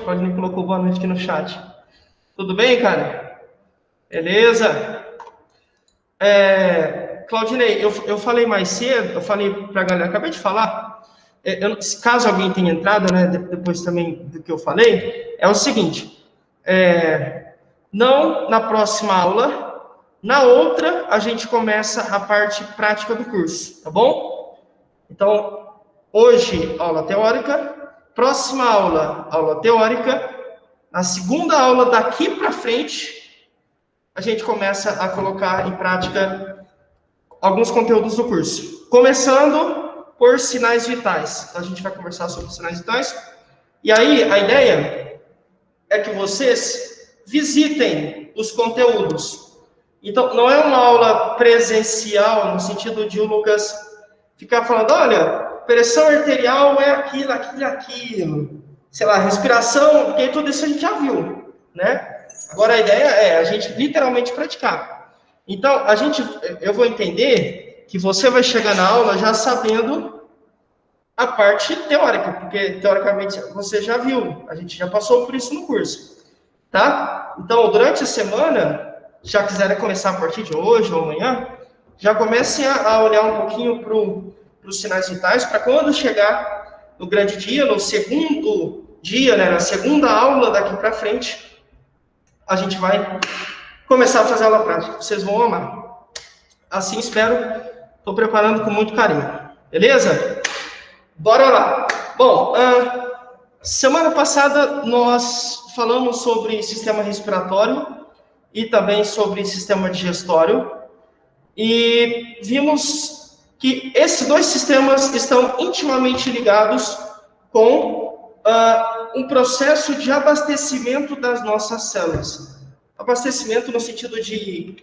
Claudinei colocou boa noite aqui no chat. Tudo bem, cara? Beleza? Claudinei, eu falei mais cedo, eu falei para a galera, acabei de falar, caso alguém tenha entrado, né, depois também do que eu falei, é o seguinte, não na próxima aula, na outra a gente começa a parte prática do curso, tá bom? Então, hoje, aula teórica, próxima aula, aula teórica, na segunda aula daqui para frente, a gente começa a colocar em prática alguns conteúdos do curso. Começando por sinais vitais. Então, a gente vai conversar sobre sinais vitais. E aí, a ideia é que vocês visitem os conteúdos. Então, não é uma aula presencial, no sentido de o Lucas ficar falando, olha, pressão arterial é aquilo. Sei lá, respiração, porque tudo isso a gente já viu, né? Agora, a ideia é a gente literalmente praticar. Então, eu vou entender que você vai chegar na aula já sabendo a parte teórica, porque, teoricamente, você já viu. A gente já passou por isso no curso, tá? Então, durante a semana, já quiserem começar a partir de hoje ou amanhã, já comecem a olhar um pouquinho para os sinais vitais, para quando chegar no grande dia, no segundo dia, né, na segunda aula daqui para frente, a gente vai começar a fazer aula prática. Vocês vão amar. Assim espero. Estou preparando com muito carinho. Beleza? Bora lá. Bom, semana passada nós falamos sobre sistema respiratório e também sobre sistema digestório. E vimos que esses dois sistemas estão intimamente ligados com um processo de abastecimento das nossas células. Abastecimento no sentido de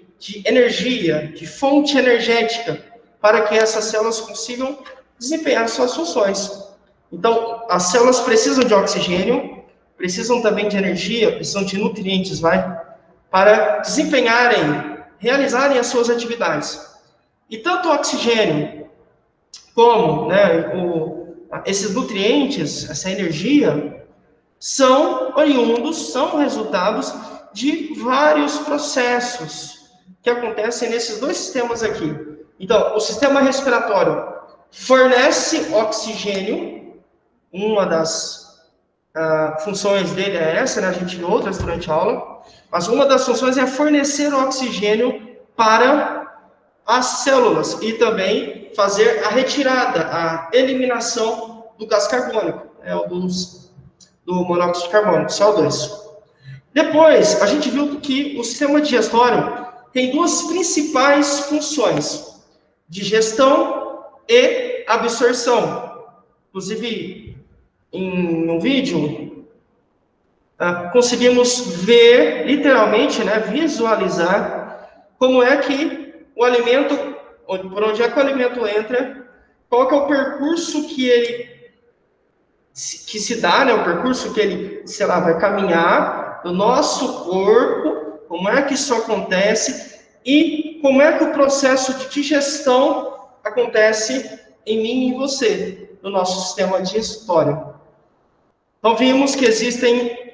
energia, de fonte energética, para que essas células consigam desempenhar suas funções. Então, as células precisam de oxigênio, precisam também de energia, precisam de nutrientes, para realizarem as suas atividades. E tanto o oxigênio como, esses nutrientes, essa energia, são resultados de vários processos que acontecem nesses dois sistemas aqui. Então, o sistema respiratório fornece oxigênio, uma das funções dele é essa, né? A gente viu outras durante a aula, mas uma das funções é fornecer oxigênio para as células e também fazer a retirada, a eliminação do gás carbônico, do monóxido de carbono, CO2. Depois, a gente viu que o sistema digestório tem duas principais funções: digestão e absorção. Inclusive, em um vídeo, conseguimos ver, literalmente, visualizar como é que o alimento, por onde é que o alimento entra, qual que é o percurso que se dá, o percurso que ele, vai caminhar do nosso corpo, como é que isso acontece e como é que o processo de digestão acontece em mim e em você, no nosso sistema digestório. Então, vimos que existem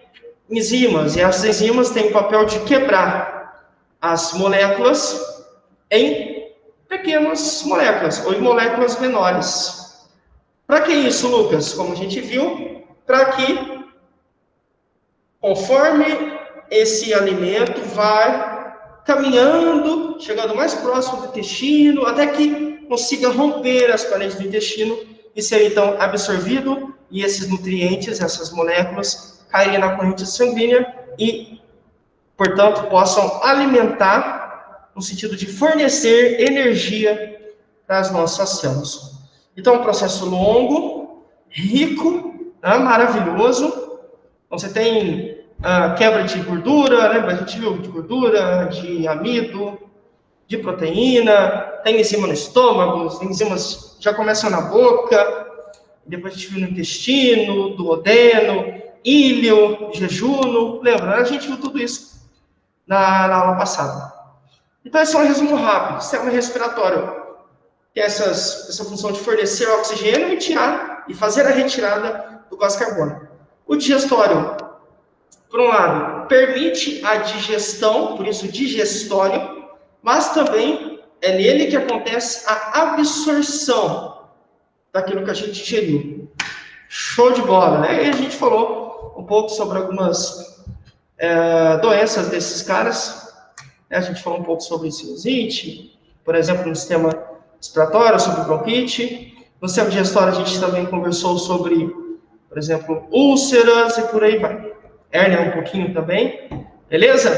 enzimas, e as enzimas têm o papel de quebrar as moléculas em pequenas moléculas, ou em moléculas menores. Para que isso, Lucas? Como a gente viu, para que, conforme esse alimento vai caminhando, chegando mais próximo do intestino, até que consiga romper as paredes do intestino e ser então absorvido, e esses nutrientes, essas moléculas, caírem na corrente sanguínea e, portanto, possam alimentar, no sentido de fornecer energia para as nossas células. Então, é um processo longo, rico, maravilhoso. Você tem quebra de gordura, lembra? A gente viu de gordura, de amido, de proteína, tem enzima no estômago, as enzimas já começam na boca, depois a gente viu no intestino, duodeno, íleo, jejuno, lembra? A gente viu tudo isso na aula passada. Então, esse é um resumo rápido. Sistema respiratório tem essa função de fornecer oxigênio e fazer a retirada do gás carbônico. O digestório por um lado, permite a digestão, por isso digestório, mas também é nele que acontece a absorção daquilo que a gente ingeriu. Show de bola, né? E a gente falou um pouco sobre algumas doenças desses caras. A gente falou um pouco sobre sinusite, por exemplo, no sistema respiratório, sobre bronquite. No sistema digestório, a gente também conversou sobre, por exemplo, úlceras e por aí vai. Hérnia um pouquinho também. Beleza?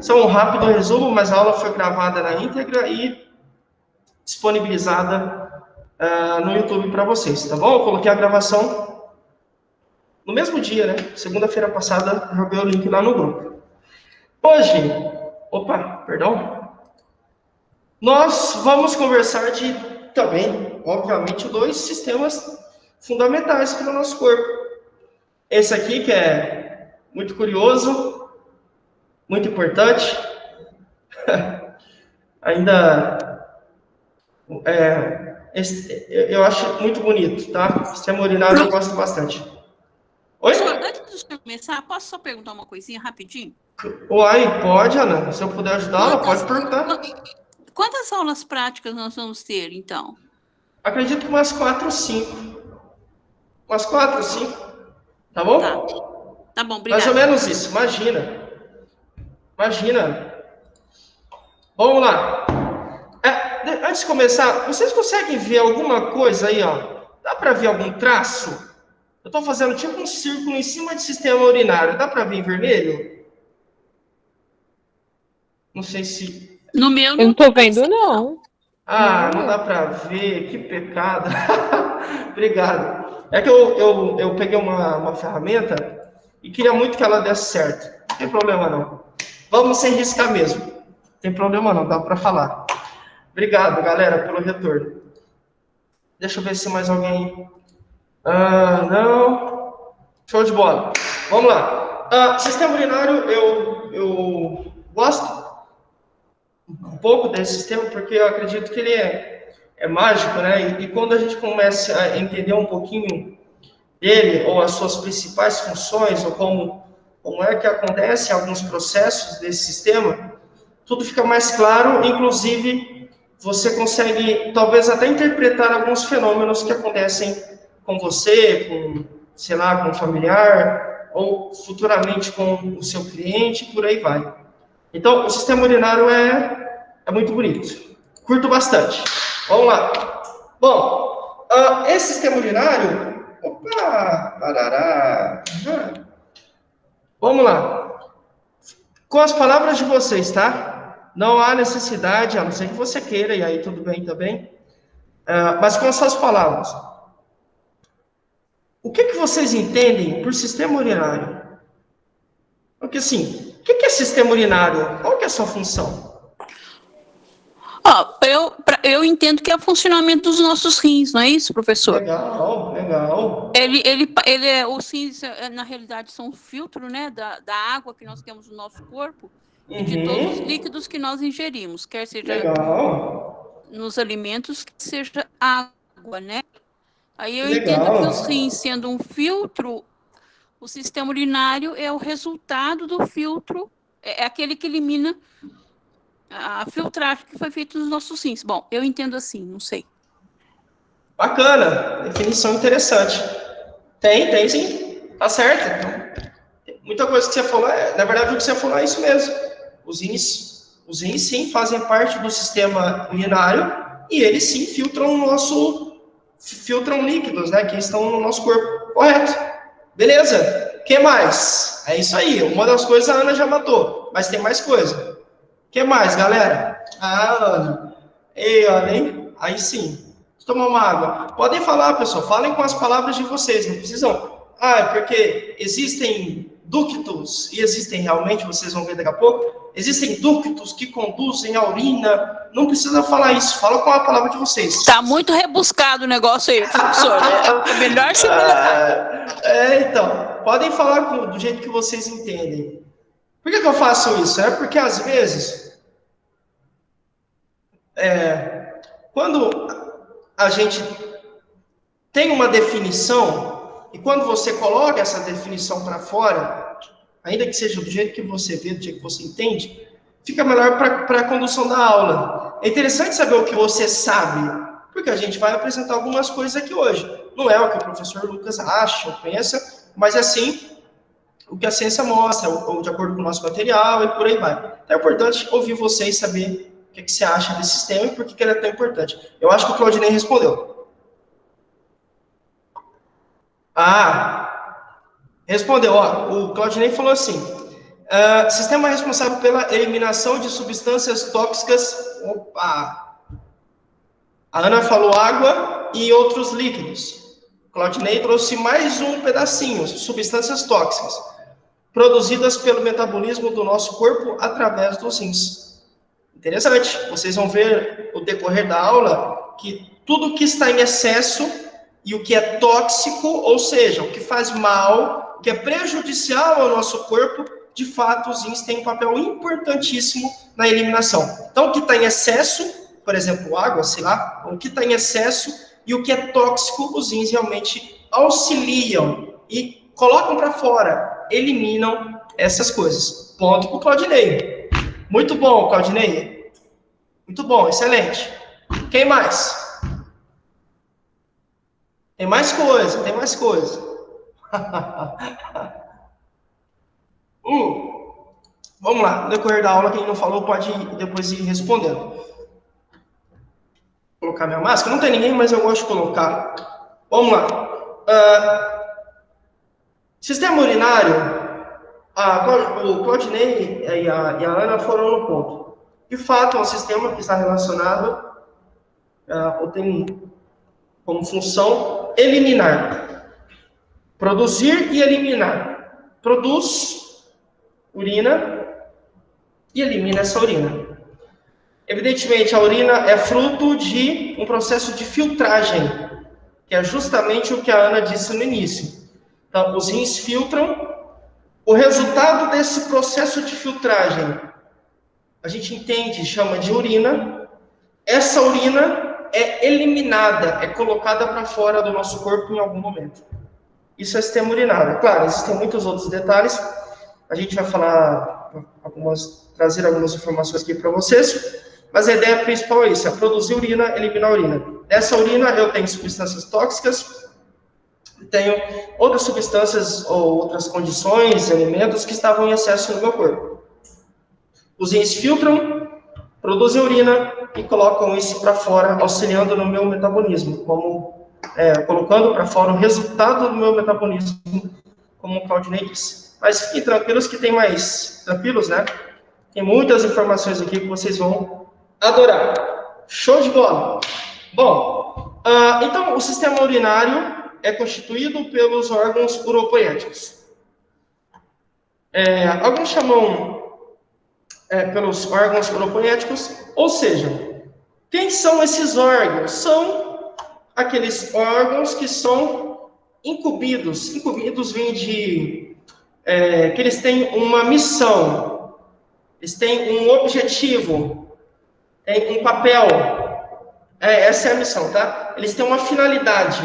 Só um rápido resumo, mas a aula foi gravada na íntegra e disponibilizada no YouTube para vocês, tá bom? Eu coloquei a gravação no mesmo dia, né? Segunda-feira passada, joguei o link lá no grupo. Hoje, nós vamos conversar de, também, obviamente, dois sistemas fundamentais para o nosso corpo. Esse aqui, que é muito curioso, muito importante, eu acho muito bonito, tá? Sistema urinário eu gosto bastante. Oi? Antes de você começar, posso só perguntar uma coisinha rapidinho? Uai, pode, Ana. Se eu puder ajudar, ela pode perguntar. Quantas aulas práticas nós vamos ter, então? Acredito que umas 4 ou 5. Umas 4 ou 5. Tá bom? Tá bom, obrigada. Mais ou menos isso, imagina. Imagina. Vamos lá. Antes de começar, vocês conseguem ver alguma coisa aí, ó? Dá para ver algum traço? Eu estou fazendo tipo um círculo em cima do sistema urinário. Dá para ver em vermelho? Não sei se... No meu eu não tô vendo, não. Não dá para ver. Que pecado. Obrigado. É que eu peguei uma ferramenta e queria muito que ela desse certo. Não tem problema, não. Vamos sem riscar mesmo. Não tem problema, não. Dá para falar. Obrigado, galera, pelo retorno. Deixa eu ver se mais alguém... não. Show de bola. Vamos lá. Sistema urinário, eu gosto um pouco desse sistema, porque eu acredito que ele é mágico, né? E quando a gente começa a entender um pouquinho dele, ou as suas principais funções, ou como é que acontecem alguns processos desse sistema, tudo fica mais claro, inclusive você consegue, talvez, até interpretar alguns fenômenos que acontecem com você, com, sei lá, com um familiar, ou futuramente com o seu cliente, por aí vai. Então, o sistema urinário é muito bonito. Curto bastante. Vamos lá. Bom, esse sistema urinário... Vamos lá. Com as palavras de vocês, tá? Não há necessidade, a não ser que você queira, e aí tudo bem também. Mas com as suas palavras. O que vocês entendem por sistema urinário? Porque assim, o que é sistema urinário? Qual que é a sua função? Eu entendo que é o funcionamento dos nossos rins, não é isso, professor? Legal. Os rins, na realidade, são um filtro, né, da água que nós temos no nosso corpo e de todos os líquidos que nós ingerimos, quer seja nos alimentos, que seja água, né? Aí eu entendo que os rins, sendo um filtro, o sistema urinário é o resultado do filtro, é aquele que elimina a filtragem que foi feita nos nossos rins. Bom, eu entendo assim, não sei. Bacana, definição interessante. Tem sim, tá certo. Então, muita coisa que você falou, na verdade o que você falou é isso mesmo. Os rins sim fazem parte do sistema urinário e eles sim filtram líquidos, né, que estão no nosso corpo. Correto. Beleza. O que mais? É isso aí. Uma das coisas a Ana já matou, mas tem mais coisa. O que mais, galera? Ana. Ei, olha, hein? Aí sim. Vou tomar uma água. Podem falar, pessoal. Falem com as palavras de vocês. Não precisam. Porque existem ductos, e existem realmente, vocês vão ver daqui a pouco, existem ductos que conduzem a urina. Não precisa falar isso. Fala com a palavra de vocês. Tá muito rebuscado o negócio aí, professor. É melhor simplificar. Então. Podem falar do jeito que vocês entendem. Por que eu faço isso? Porque, às vezes, quando a gente tem uma definição, e quando você coloca essa definição para fora, ainda que seja do jeito que você vê, do jeito que você entende, fica melhor para a condução da aula. É interessante saber o que você sabe, porque a gente vai apresentar algumas coisas aqui hoje. Não é o que o professor Lucas acha ou pensa, mas é sim o que a ciência mostra, ou de acordo com o nosso material, e por aí vai. Então é importante ouvir você e saber o que você acha desse sistema e por que ele é tão importante. Eu acho que o Claudinei respondeu. Respondeu. O Claudinei falou assim, sistema responsável pela eliminação de substâncias tóxicas. Opa! A Ana falou água e outros líquidos. Claudinei trouxe mais um pedacinho, substâncias tóxicas, produzidas pelo metabolismo do nosso corpo através dos rins. Interessante. Vocês vão ver no decorrer da aula que tudo que está em excesso e o que é tóxico, ou seja, o que faz mal, o que é prejudicial ao nosso corpo, de fato, os rins têm um papel importantíssimo na eliminação. Então, o que está em excesso, por exemplo, água, sei lá, o que está em excesso e o que é tóxico, os rins realmente auxiliam e colocam para fora, eliminam essas coisas. Ponto para o Claudinei. Muito bom, Claudinei. Muito bom, excelente. Quem mais? Tem mais coisa, tem mais coisa. Vamos lá, no decorrer da aula, quem não falou pode depois ir respondendo. Vou colocar minha máscara. Não tem ninguém, mas eu gosto de colocar. Vamos lá. Sistema urinário. O Claudinei e a Ana foram no ponto. De fato, é um sistema que está relacionado, ou tem como função, eliminar. Produzir e eliminar. Produz urina e elimina essa urina. Evidentemente, a urina é fruto de um processo de filtragem, que é justamente o que a Ana disse no início. Então, os rins filtram. O resultado desse processo de filtragem, a gente entende, chama de urina. Essa urina é eliminada, é colocada para fora do nosso corpo em algum momento. Isso é sistema urinário. Claro, existem muitos outros detalhes. A gente vai falar trazer algumas informações aqui para vocês. Mas a ideia principal é isso, é produzir urina, eliminar urina. Dessa urina eu tenho substâncias tóxicas, tenho outras substâncias ou outras condições, elementos que estavam em excesso no meu corpo. Os rins filtram, produzem urina e colocam isso para fora, auxiliando no meu metabolismo, colocando para fora o resultado do meu metabolismo, como o Claudinei disse. Mas fiquem tranquilos que tem mais tranquilos, né? Tem muitas informações aqui que vocês vão adorar. Show de bola! Bom, então o sistema urinário é constituído pelos órgãos uropoéticos. Alguns chamam pelos órgãos uropoéticos, ou seja, quem são esses órgãos? São aqueles órgãos que são incumbidos. Incumbidos vem de que eles têm uma missão, eles têm um objetivo, têm um papel. Essa é a missão, tá? Eles têm uma finalidade.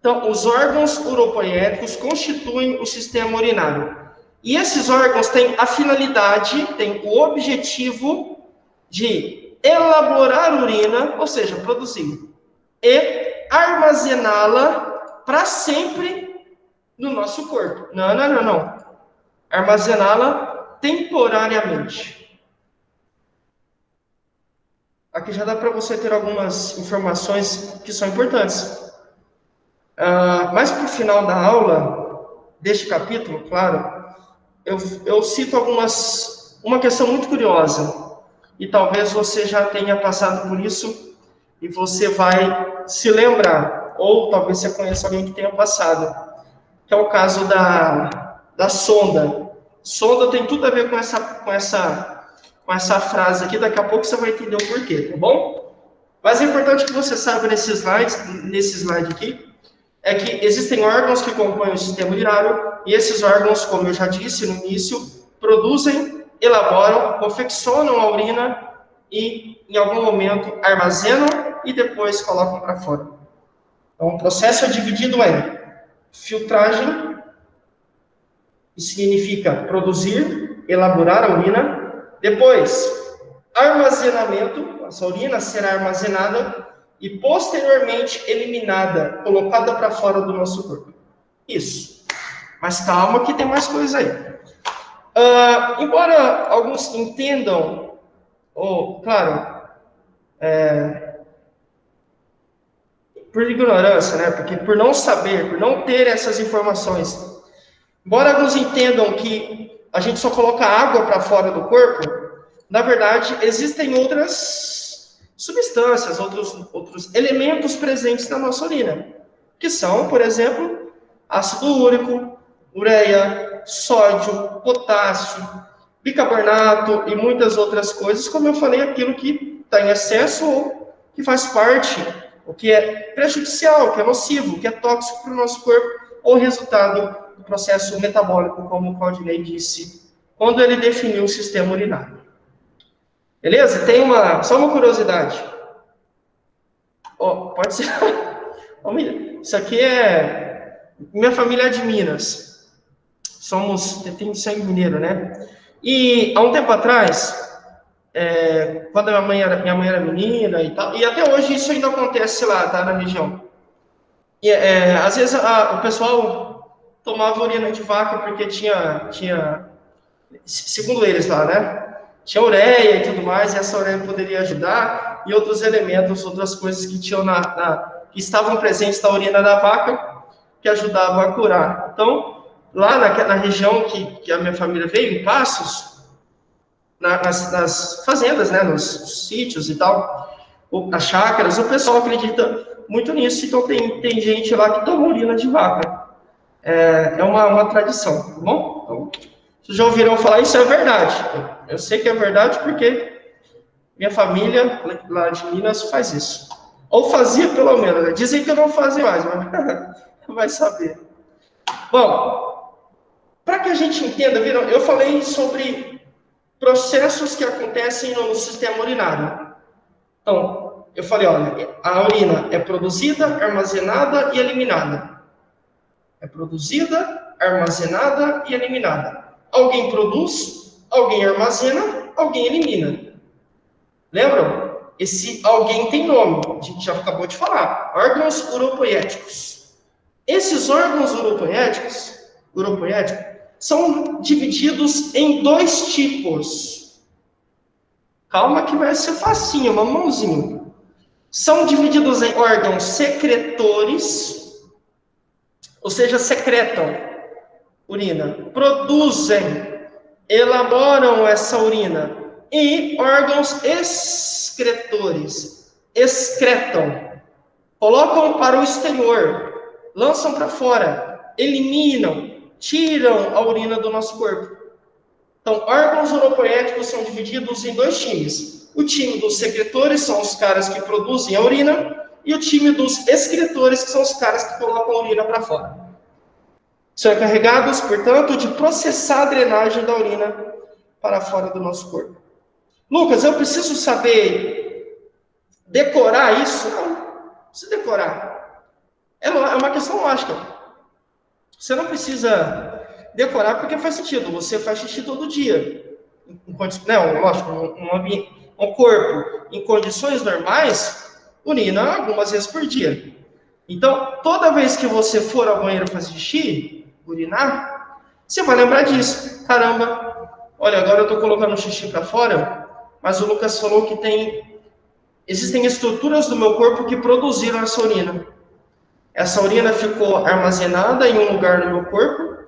Então, os órgãos uropoéticos constituem o sistema urinário. E esses órgãos têm a finalidade, têm o objetivo de elaborar urina, ou seja, produzir, e armazená-la para sempre no nosso corpo. Não. Armazená-la temporariamente. Aqui já dá para você ter algumas informações que são importantes. Mas para o final da aula, deste capítulo, claro, eu cito uma questão muito curiosa, e talvez você já tenha passado por isso, e você vai se lembrar, ou talvez você conheça alguém que tenha passado, que é o caso da sonda. Sonda tem tudo a ver com essa frase aqui, daqui a pouco você vai entender o porquê, tá bom? Mas é importante que você saiba nesse slide aqui, é que existem órgãos que compõem o sistema urinário, e esses órgãos, como eu já disse no início, produzem, elaboram, confeccionam a urina e, em algum momento, armazenam e depois colocam para fora. Então, o processo é dividido em filtragem Isso significa produzir, elaborar a urina. Depois, armazenamento. Essa urina será armazenada e posteriormente eliminada, colocada para fora do nosso corpo. Isso. Mas calma que tem mais coisa aí. Embora alguns entendam, claro, por ignorância, né? Porque por não saber, por não ter essas informações, embora alguns entendam que a gente só coloca água para fora do corpo, na verdade, existem outras substâncias, outros elementos presentes na nossa urina, que são, por exemplo, ácido úrico, ureia, sódio, potássio, bicarbonato e muitas outras coisas, como eu falei, aquilo que está em excesso ou que faz parte, o que é prejudicial, que é nocivo, que é tóxico para o nosso corpo, ou resultado do processo metabólico, como o Claudinei disse, quando ele definiu o sistema urinário. Beleza? Tem só uma curiosidade. Pode ser... Isso aqui minha família é de Minas. Tem sangue mineiro, né? E há um tempo atrás, quando minha mãe era menina e tal, e até hoje isso ainda acontece lá, tá? Na região. E, às vezes o pessoal tomava urina de vaca porque tinha, segundo eles lá, né? Tinha ureia e tudo mais, e essa ureia poderia ajudar, e outros elementos, outras coisas que tinham que estavam presentes na urina da vaca, que ajudavam a curar. Então, lá na região que a minha família veio, em Passos, nas fazendas, né, nos sítios e tal, nas chácaras, o pessoal acredita muito nisso, então tem gente lá que toma urina de vaca. É uma tradição, tá bom? Então, vocês já ouviram falar, isso é verdade. Eu sei que é verdade porque minha família lá de Minas faz isso. Ou fazia, pelo menos. Né? Dizem que eu não fazia mais, mas vai saber. Bom, para que a gente entenda, viram? Eu falei sobre processos que acontecem no sistema urinário. Então, eu falei, olha, a urina é produzida, armazenada e eliminada. É produzida, armazenada e eliminada. Alguém produz, alguém armazena, alguém elimina. Lembram? Esse alguém tem nome, a gente já acabou de falar. Órgãos uropoéticos. Esses órgãos uropoéticos são divididos em 2 tipos. Calma que vai ser facinho, mamãozinho. São divididos em órgãos secretores, ou seja, secretam urina, produzem, elaboram essa urina, e órgãos excretores, excretam, colocam para o exterior, lançam para fora, eliminam, tiram a urina do nosso corpo. Então, órgãos uropoéticos são divididos em 2 times. O time dos secretores são os caras que produzem a urina, e o time dos excretores, que são os caras que colocam a urina para fora. São encarregados, portanto, de processar a drenagem da urina para fora do nosso corpo. Lucas, eu preciso saber decorar isso? Não, precisa decorar. É uma questão lógica. Você não precisa decorar porque faz sentido. Você faz xixi todo dia. Lógico, um corpo em condições normais, urina algumas vezes por dia. Então, toda vez que você for ao banheiro fazer xixi, urinar, você vai lembrar disso. Caramba, olha, agora eu estou colocando o xixi para fora, mas o Lucas falou que existem estruturas do meu corpo que produziram essa urina. Essa urina ficou armazenada em um lugar no meu corpo,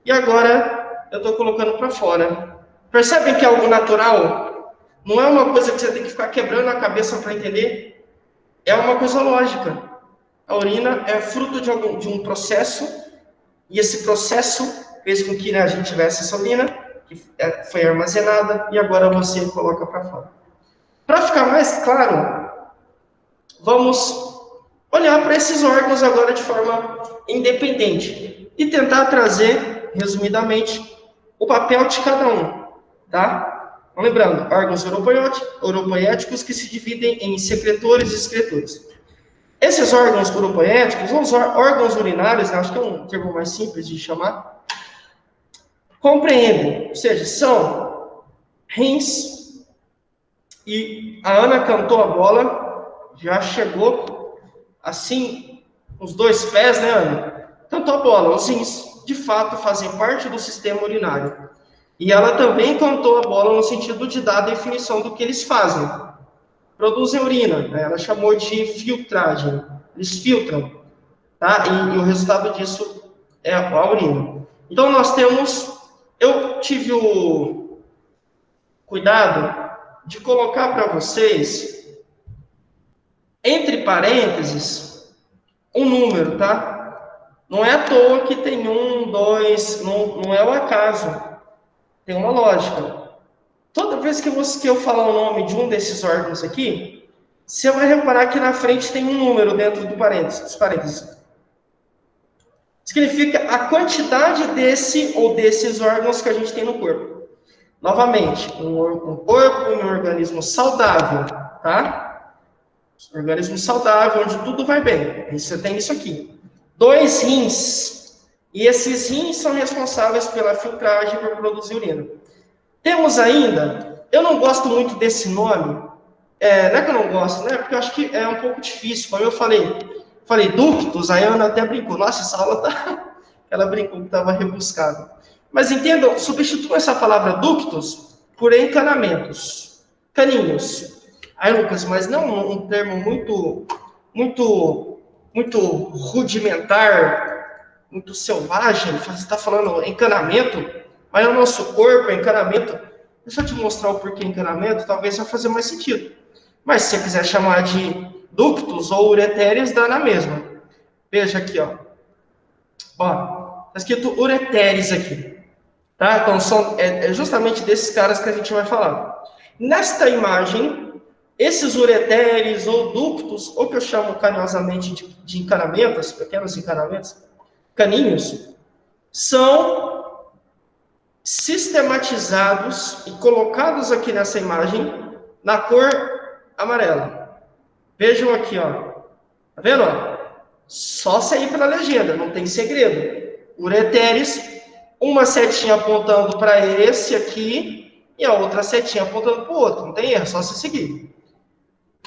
e agora eu estou colocando para fora. Percebem que é algo natural? Não é uma coisa que você tem que ficar quebrando a cabeça para entender. É uma coisa lógica. A urina é fruto de um processo, e esse processo fez com que a gente tivesse essa urina, que foi armazenada, e agora você coloca para fora. Para ficar mais claro, vamos olhar para esses órgãos agora de forma independente e tentar trazer, resumidamente, o papel de cada um, tá? Lembrando, órgãos uropoéticos que se dividem em secretores e excretores. Esses órgãos uropoéticos, os órgãos urinários, acho que é um termo mais simples de chamar, compreendem, ou seja, são rins, e a Ana cantou a bola, já chegou assim, os 2 pés, né, Ana? Cantou a bola, os rins, de fato, fazem parte do sistema urinário. E ela também cantou a bola no sentido de dar a definição do que eles fazem. Produzem urina, né? Ela chamou de filtragem, eles filtram, tá? E o resultado disso é a urina. Então, nós temos, eu tive o cuidado de colocar para vocês, entre parênteses, um número, tá? Não é à toa que tem 1, 2, não é o acaso, tem uma lógica. Toda vez que eu falar o nome de um desses órgãos aqui, você vai reparar que na frente tem um número dentro dos parênteses. Significa a quantidade desse ou desses órgãos que a gente tem no corpo. Novamente, um corpo e um organismo saudável, tá? Um organismo saudável, onde tudo vai bem. Aí você tem isso aqui. 2 rins. E esses rins são responsáveis pela filtragem para produzir urina. Temos ainda, eu não gosto muito desse nome, não é que eu não gosto, né? Porque eu acho que é um pouco difícil. Como eu falei ductos, a Ana até brincou. Nossa, essa aula tá... Ela brincou que estava rebuscado. Mas entendam, substituam essa palavra ductos por encanamentos, caninhos. Aí, Lucas, mas não um termo muito rudimentar, muito selvagem. Você está falando encanamento? Mas o nosso corpo, encanamento, deixa eu te mostrar o porquê encanamento, talvez vai fazer mais sentido. Mas se você quiser chamar de ductos ou ureteres, dá na mesma. Veja aqui, ó. Ó, tá escrito ureteres aqui. Tá? Então, é justamente desses caras que a gente vai falar. Nesta imagem, esses ureteres ou ductos, ou que eu chamo carinhosamente de encanamentos, pequenos encanamentos, caninhos, são sistematizados e colocados aqui nessa imagem na cor amarela. Vejam aqui, ó. Tá vendo? Ó? Só sair pela legenda, não tem segredo. Ureteres, uma setinha apontando para esse aqui e a outra setinha apontando para o outro. Não tem erro, só se seguir.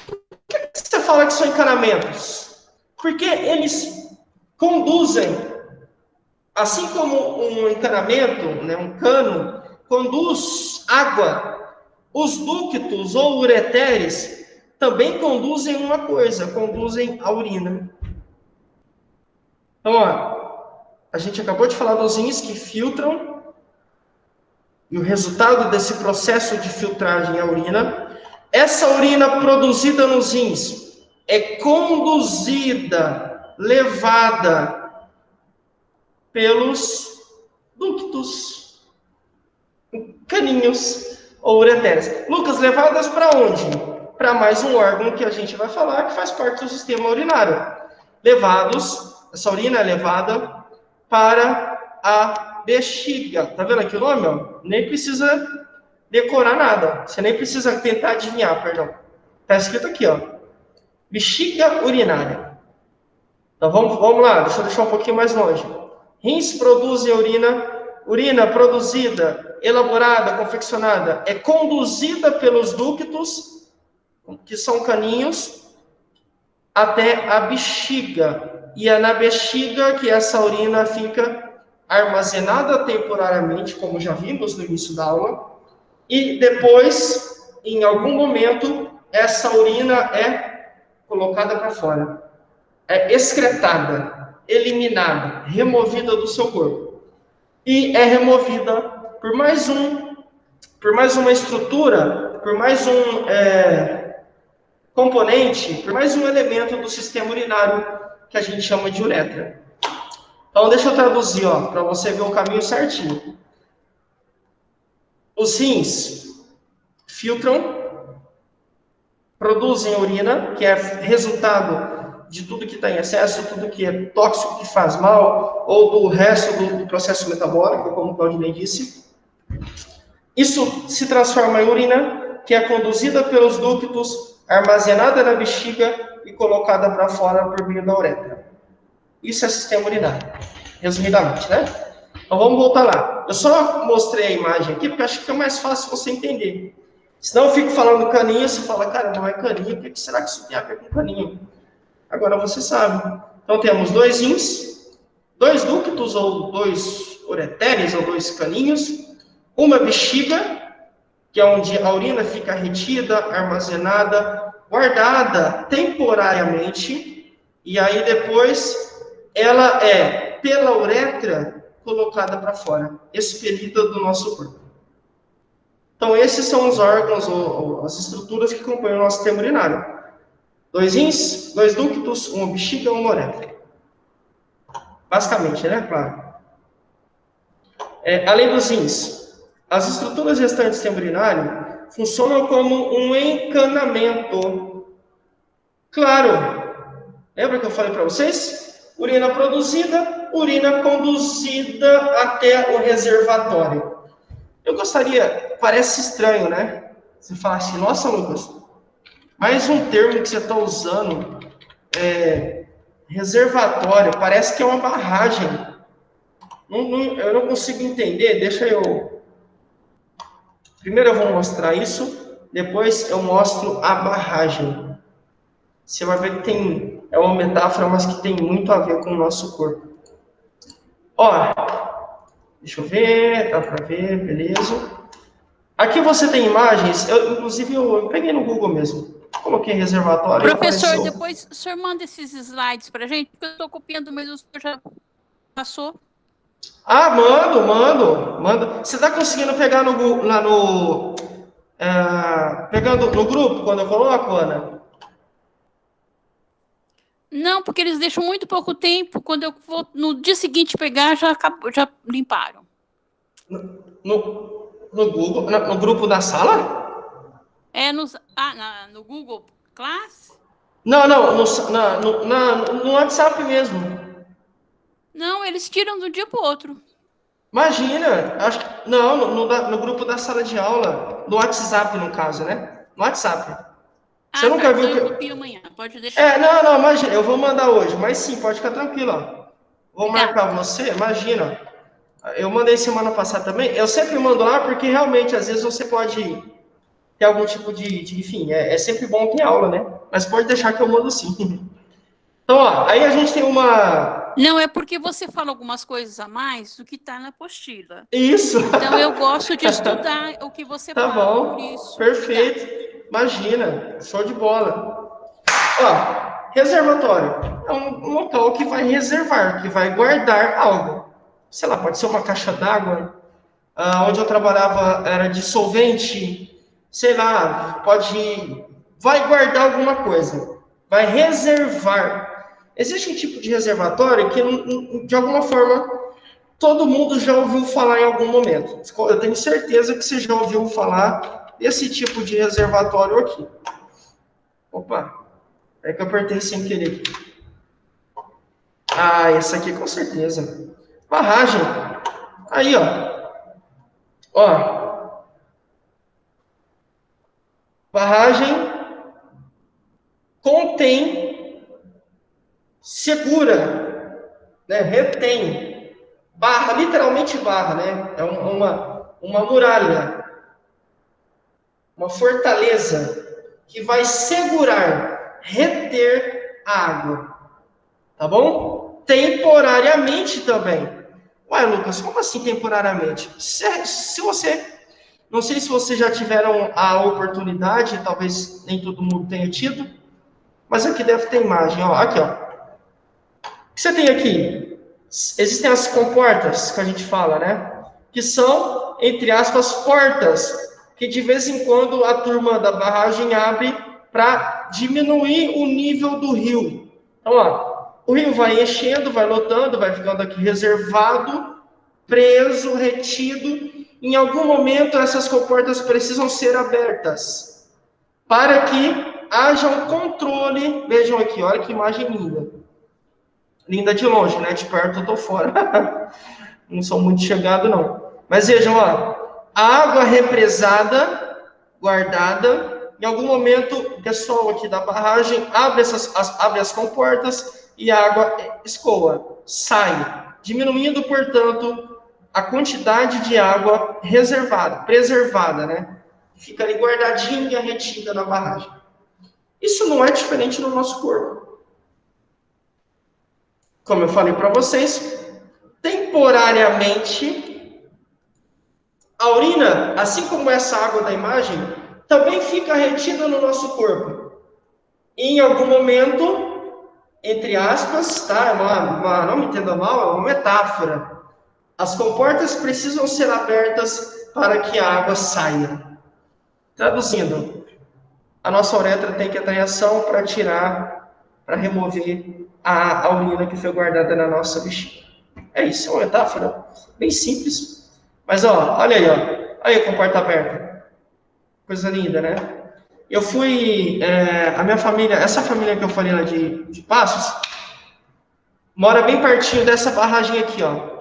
Por que você fala que são encanamentos? Porque eles conduzem. Assim como um encanamento, né, um cano, conduz água, os ductos ou ureteres também conduzem uma coisa, conduzem a urina. Então, ó, a gente acabou de falar dos rins que filtram, e o resultado desse processo de filtragem é a urina. Essa urina produzida nos rins é conduzida, levada pelos ductos, caninhos ou ureteres. Lucas, levadas para onde? Para mais um órgão que a gente vai falar, que faz parte do sistema urinário. Essa urina é levada para a bexiga. Tá vendo aqui o nome? Ó? Nem precisa decorar nada. Você nem precisa tentar adivinhar, perdão. Está escrito aqui, ó. Bexiga urinária. Então vamos lá, deixa eu deixar um pouquinho mais longe. Rins produzem urina produzida, elaborada, confeccionada, é conduzida pelos ductos, que são caninhos, até a bexiga. E é na bexiga que essa urina fica armazenada temporariamente, como já vimos no início da aula, e depois, em algum momento, essa urina é colocada para fora, é excretada, eliminada, removida do seu corpo. E é removida por mais uma estrutura, por mais um componente, por mais um elemento do sistema urinário que a gente chama de uretra. Então, deixa eu traduzir, para você ver o caminho certinho. Os rins filtram, produzem urina, que é resultado de tudo que está em excesso, tudo que é tóxico, que faz mal, ou do resto do processo metabólico, como o Claudinei disse. Isso se transforma em urina, que é conduzida pelos ductos, armazenada na bexiga e colocada para fora por meio da uretra. Isso é sistema urinário, resumidamente, né? Então, vamos voltar lá. Eu só mostrei a imagem aqui, porque acho que fica mais fácil você entender. Senão eu fico falando caninho, você fala, cara, não é caninho, o que será que isso tem a ver com caninho? Agora você sabe. Então, temos 2 rins, 2 ductos, ou 2 ureteres, ou 2 caninhos, uma bexiga, que é onde a urina fica retida, armazenada, guardada temporariamente, e aí depois ela é, pela uretra, colocada para fora, expelida do nosso corpo. Então, esses são os órgãos, ou as estruturas que compõem o nosso sistema urinário. 2 rins, 2 ductos, uma bexiga e uma uretra. Basicamente, né? Claro. Além dos rins, as estruturas restantes do sistema urinário funcionam como um encanamento. Claro. Lembra que eu falei para vocês? Urina produzida, urina conduzida até o reservatório. Eu gostaria, parece estranho, né? Você fala assim, nossa, Lucas, mais um termo que você está usando, reservatório, parece que é uma barragem. Eu não consigo entender, deixa eu... Primeiro eu vou mostrar isso, depois eu mostro a barragem. Você vai ver que é uma metáfora, mas que tem muito a ver com o nosso corpo. Ó, deixa eu ver, dá para ver, beleza. Aqui você tem imagens, inclusive eu peguei no Google mesmo. Coloquei reservatório. Professor, apareceu. Depois o senhor manda esses slides para a gente, porque eu estou copiando, mas o senhor já passou. Ah, mando. Você está conseguindo pegar lá no... pegando no grupo, quando eu coloco, Ana? Não, porque eles deixam muito pouco tempo. Quando eu vou no dia seguinte pegar, já limparam. No Google, no grupo da sala? No Google Class? Não, no WhatsApp mesmo. Não, eles tiram de um dia para o outro. Imagina, acho que não, no grupo da sala de aula, no WhatsApp no caso, né? No WhatsApp. Você nunca viu então que... eu copio amanhã, pode deixar. Não, imagina, eu vou mandar hoje, mas sim, pode ficar tranquilo, ó. Vou marcar você, imagina. Eu mandei semana passada também. Eu sempre mando lá porque realmente às vezes você pode ter algum tipo enfim, é sempre bom ter aula, né? Mas pode deixar que eu mando sim. Então, ó, aí a gente tem uma... Não, é porque você fala algumas coisas a mais do que está na apostila. Isso. Então, eu gosto de estudar o que você fala. Tá bom, por isso. perfeito. Obrigada. Imagina, show de bola. Ó, reservatório é um local que vai reservar, que vai guardar algo. Sei lá, pode ser uma caixa d'água. Onde eu trabalhava era dissolvente. Sei lá, vai guardar alguma coisa. Vai reservar. Existe um tipo de reservatório que, de alguma forma, todo mundo já ouviu falar em algum momento. Eu tenho certeza que você já ouviu falar desse tipo de reservatório aqui. Opa, é que eu apertei sem querer. Essa aqui com certeza. Barragem. Aí, ó. Ó. Barragem contém, segura, né? Retém. Barra, literalmente barra, né? É uma muralha, uma fortaleza que vai segurar, reter a água. Tá bom? Temporariamente também. Ué, Lucas, como assim temporariamente? Se você... Não sei se vocês já tiveram a oportunidade, talvez nem todo mundo tenha tido, mas aqui deve ter imagem, ó. Aqui, ó. O que você tem aqui? Existem as comportas, que a gente fala, né? Que são, entre aspas, portas, que de vez em quando a turma da barragem abre para diminuir o nível do rio. Então, ó, o rio vai enchendo, vai lotando, vai ficando aqui reservado, preso, retido. Em algum momento, essas comportas precisam ser abertas para que haja um controle. Vejam aqui, olha que imagem linda. Linda de longe, né? De perto eu tô fora. Não sou muito chegado, não. Mas vejam, ó, a água represada, guardada. Em algum momento, o pessoal aqui da barragem abre as comportas e a água escoa, sai, diminuindo, portanto, a quantidade de água reservada, preservada, né? Fica ali guardadinha, retida na barragem. Isso não é diferente no nosso corpo. Como eu falei para vocês, temporariamente, a urina, assim como essa água da imagem, também fica retida no nosso corpo. E em algum momento, entre aspas, tá? Não me entenda mal, é uma metáfora. As comportas precisam ser abertas para que a água saia. Traduzindo, a nossa uretra tem que entrar em ação para tirar, para remover a urina que foi guardada na nossa bexiga. É isso, é uma metáfora bem simples. Mas, ó, olha aí, ó. Olha aí a comporta aberta. Coisa linda, né? Eu fui... a minha família, essa família que eu falei lá de Passos, mora bem pertinho dessa barragem aqui, ó.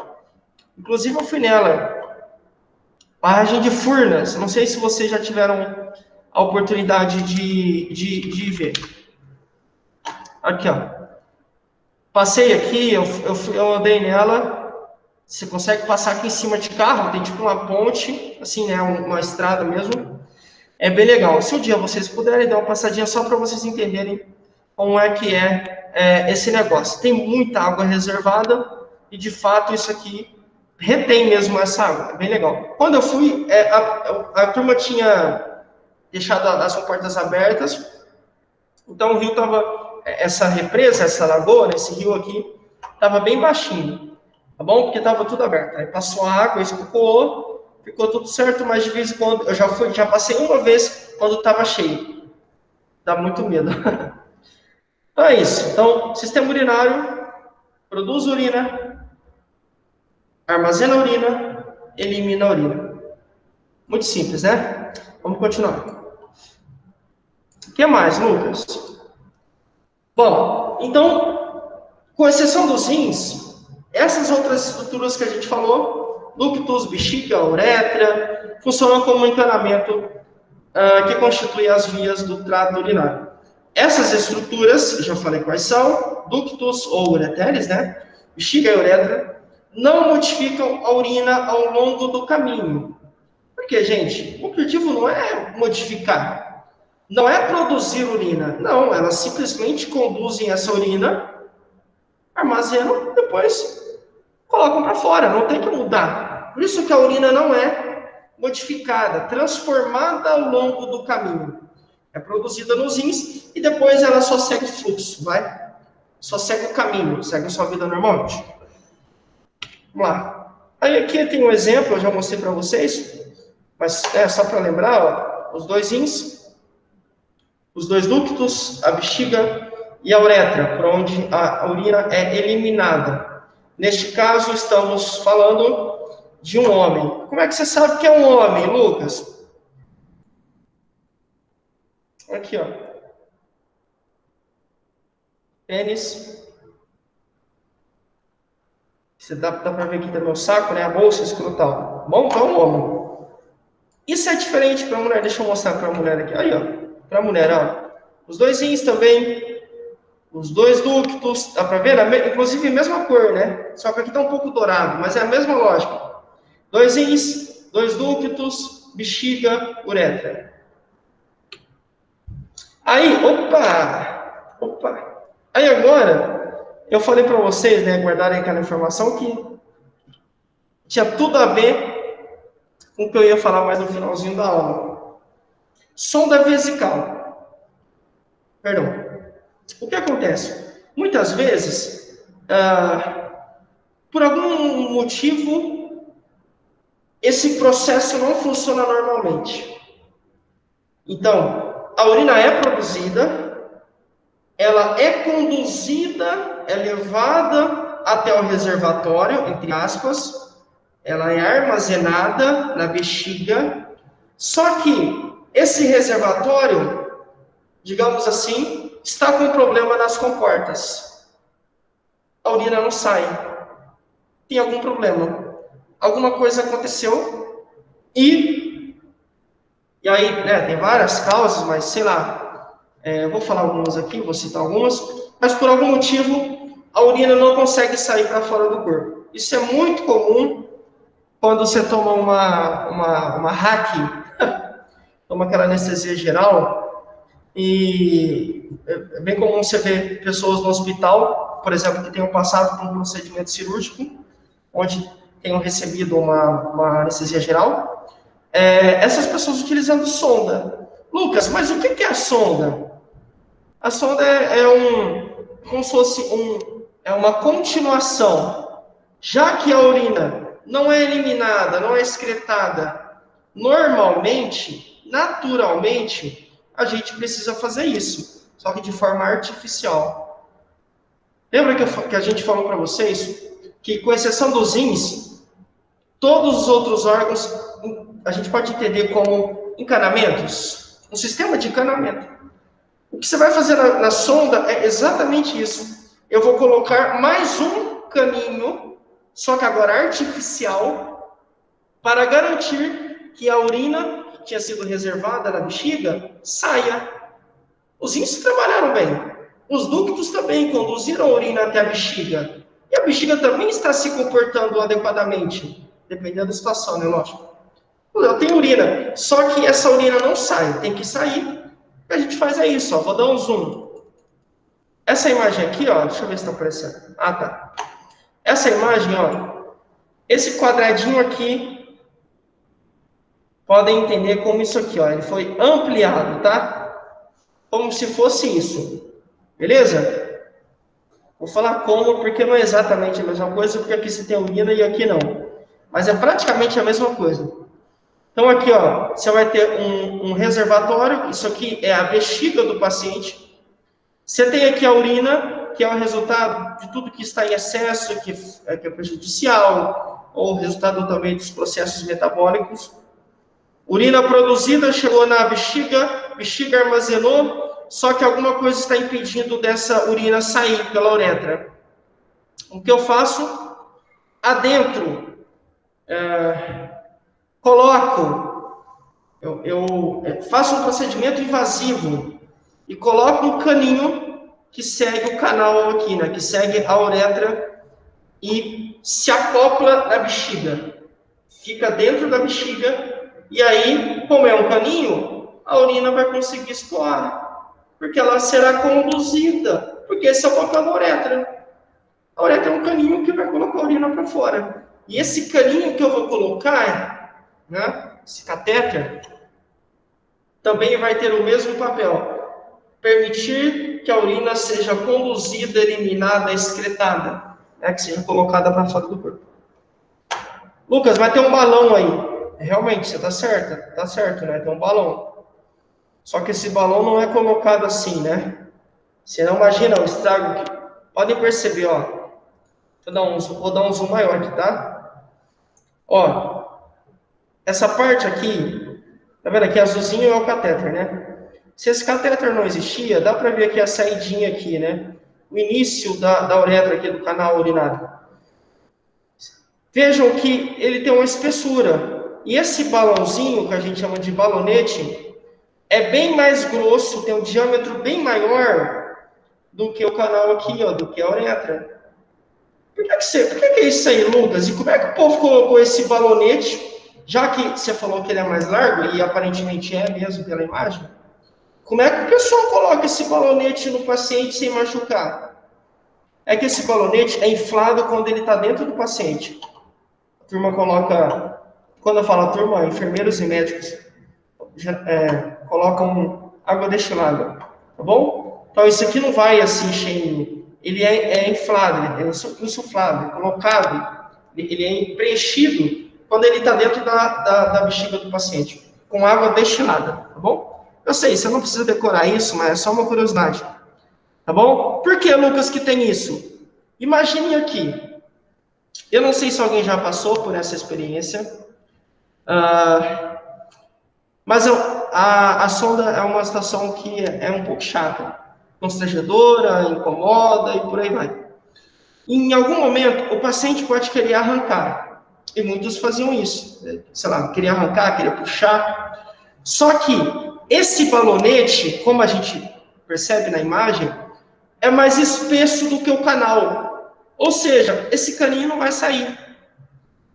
Inclusive, eu fui nela. Barragem de Furnas. Não sei se vocês já tiveram a oportunidade de ver. Aqui, ó. Passei aqui, eu andei nela. Você consegue passar aqui em cima de carro, tem tipo uma ponte, assim, né? Uma estrada mesmo. É bem legal. Se um dia vocês puderem dar uma passadinha só para vocês entenderem como é que é esse negócio. Tem muita água reservada e, de fato, isso aqui retém mesmo essa água. É bem legal. Quando eu fui, a turma tinha deixado as portas abertas, então o rio estava, essa represa, essa lagoa, esse rio aqui, estava bem baixinho, tá bom? Porque estava tudo aberto. Aí passou a água, escoou, ficou tudo certo, mas de vez em quando, eu já passei uma vez quando estava cheio. Dá muito medo. Então é isso. Então, sistema urinário, produz urina, armazena urina, elimina a urina. Muito simples, né? Vamos continuar. O que mais, Lucas? Bom, então, com exceção dos rins, essas outras estruturas que a gente falou, ductus, bexiga, uretra, funcionam como um encanamento que constitui as vias do trato urinário. Essas estruturas, já falei quais são, ductus ou ureteres, né? Bexiga e uretra, não modificam a urina ao longo do caminho. Porque, gente, o objetivo não é modificar, não é produzir urina, não, elas simplesmente conduzem essa urina, armazenam, depois colocam para fora, não tem que mudar. Por isso que a urina não é modificada, transformada ao longo do caminho. É produzida nos rins e depois ela só segue o fluxo, vai? Só segue o caminho, segue a sua vida normalmente. Vamos lá. Aí aqui tem um exemplo, eu já mostrei para vocês, mas só para lembrar, ó, os dois rins, os dois ductos, a bexiga e a uretra, por onde a urina é eliminada. Neste caso, estamos falando de um homem. Como é que você sabe que é um homem, Lucas? Aqui, ó. Pênis. Você dá para ver aqui também o saco, né? A bolsa escrotal. Bom, então, homem. Isso é diferente para a mulher. Deixa eu mostrar para a mulher aqui. Aí, ó. Para a mulher, ó. Os dois rins também. Os dois ductos. Dá para ver? Inclusive, a mesma cor, né? Só que aqui está um pouco dourado, mas é a mesma lógica. Dois rins, dois ductos, bexiga, uretra. Aí, opa. Aí agora, eu falei para vocês, né, guardarem aquela informação que tinha tudo a ver com o que eu ia falar mais no finalzinho da aula. Sonda vesical. Perdão. O que acontece? Muitas vezes, por algum motivo, esse processo não funciona normalmente. Então, a urina é produzida, ela é conduzida, é levada até o reservatório, entre aspas, ela é armazenada na bexiga, só que esse reservatório, digamos assim, está com problema nas comportas. A urina não sai. Tem algum problema. Alguma coisa aconteceu e aí, né, tem várias causas, mas sei lá, eu vou falar algumas aqui, vou citar algumas, mas por algum motivo a urina não consegue sair para fora do corpo. Isso é muito comum quando você toma uma hack, toma aquela anestesia geral, e é bem comum você ver pessoas no hospital, por exemplo, que tenham passado por um procedimento cirúrgico, onde tenham recebido uma anestesia geral, essas pessoas utilizando sonda. Lucas, mas o que é a sonda? A sonda como se fosse uma continuação. Já que a urina não é eliminada, não é excretada normalmente, naturalmente, a gente precisa fazer isso, só que de forma artificial. Lembra que a gente falou para vocês que, com exceção dos rins, todos os outros órgãos a gente pode entender como encanamentos, um sistema de encanamento. O que você vai fazer na sonda é exatamente isso. Eu vou colocar mais um caninho, só que agora artificial, para garantir que a urina que tinha sido reservada na bexiga saia. Os rins trabalharam bem. Os ductos também conduziram a urina até a bexiga. E a bexiga também está se comportando adequadamente, dependendo da situação, né, lógico. Eu tenho urina, só que essa urina não sai, tem que sair. O que a gente faz é isso, ó, vou dar um zoom. Essa imagem aqui, ó, deixa eu ver se está aparecendo. Ah, tá. Essa imagem, ó, esse quadradinho aqui, podem entender como isso aqui, ó, ele foi ampliado, tá? Como se fosse isso, beleza? Vou falar como, porque não é exatamente a mesma coisa, porque aqui você tem urina e aqui não. Mas é praticamente a mesma coisa. Então aqui, ó, você vai ter um reservatório, isso aqui é a bexiga do paciente. Você tem aqui a urina, que é o resultado de tudo que está em excesso, que é prejudicial, ou resultado também dos processos metabólicos. Urina produzida, chegou na bexiga, bexiga armazenou, só que alguma coisa está impedindo dessa urina sair pela uretra. O que eu faço? Adentro, eu faço um procedimento invasivo e coloco um caninho que segue o canal aqui, né, que segue a uretra e se acopla na bexiga. Fica dentro da bexiga e aí, como é um caninho, a urina vai conseguir escoar, porque ela será conduzida, porque esse é o papel da uretra. A uretra é um caninho que vai colocar a urina para fora. E esse caninho que eu vou colocar, né, esse catéter, também vai ter o mesmo papel. Permitir que a urina seja conduzida, eliminada, excretada, né, que seja colocada para fora do corpo. Lucas, vai ter um balão aí. Realmente, você está certo, né? Tem um balão. Só que esse balão não é colocado assim, né? Você não imagina o estrago que... Podem perceber, ó. Vou dar um zoom maior aqui, tá? Ó, essa parte aqui, tá vendo aqui? Azulzinho é o catéter, né? Se esse catéter não existia, dá para ver aqui a saidinha aqui, né? O início da uretra aqui do canal urinário. Vejam que ele tem uma espessura. E esse balãozinho, que a gente chama de balonete, é bem mais grosso, tem um diâmetro bem maior do que o canal aqui, ó, do que a uretra. Por que é isso aí, Lucas? E como é que o povo colocou esse balonete, já que você falou que ele é mais largo, e aparentemente é mesmo pela imagem, como é que o pessoal coloca esse balonete no paciente sem machucar? É que esse balonete é inflado quando ele está dentro do paciente. A turma coloca, quando eu falo turma, enfermeiros e médicos, colocam água destilada, tá bom? Então isso aqui não vai assim cheinho, ele é inflado, ele é insuflado, colocado, ele é preenchido quando ele está dentro da bexiga do paciente, com água destilada, tá bom? Eu sei, você não precisa decorar isso, mas é só uma curiosidade. Tá bom? Por que, Lucas, que tem isso? Imagine aqui. Eu não sei se alguém já passou por essa experiência. Mas a sonda é uma situação que é um pouco chata. Constrangedora, incomoda e por aí vai. Em algum momento, o paciente pode querer arrancar. E muitos faziam isso. Sei lá, queria arrancar, queria puxar. Só que esse balonete, como a gente percebe na imagem, é mais espesso do que o canal. Ou seja, esse caninho não vai sair.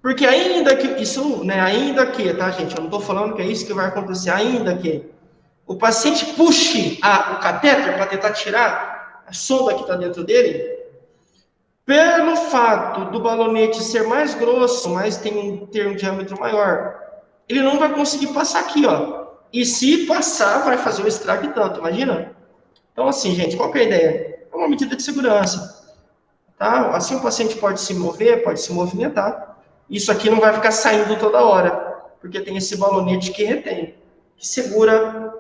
Porque ainda que, isso, né, ainda que, tá, gente, eu não estou falando que é isso que vai acontecer, ainda que o paciente puxe o catéter para tentar tirar a sonda que está dentro dele, pelo fato do balonete ser mais grosso, mas ter um diâmetro maior, ele não vai conseguir passar aqui, ó. E se passar, vai fazer um estrago e tanto, imagina? Então, assim, gente, qual que é a ideia? É uma medida de segurança, tá? Assim o paciente pode se mover, pode se movimentar. Isso aqui não vai ficar saindo toda hora, porque tem esse balonete que retém, que segura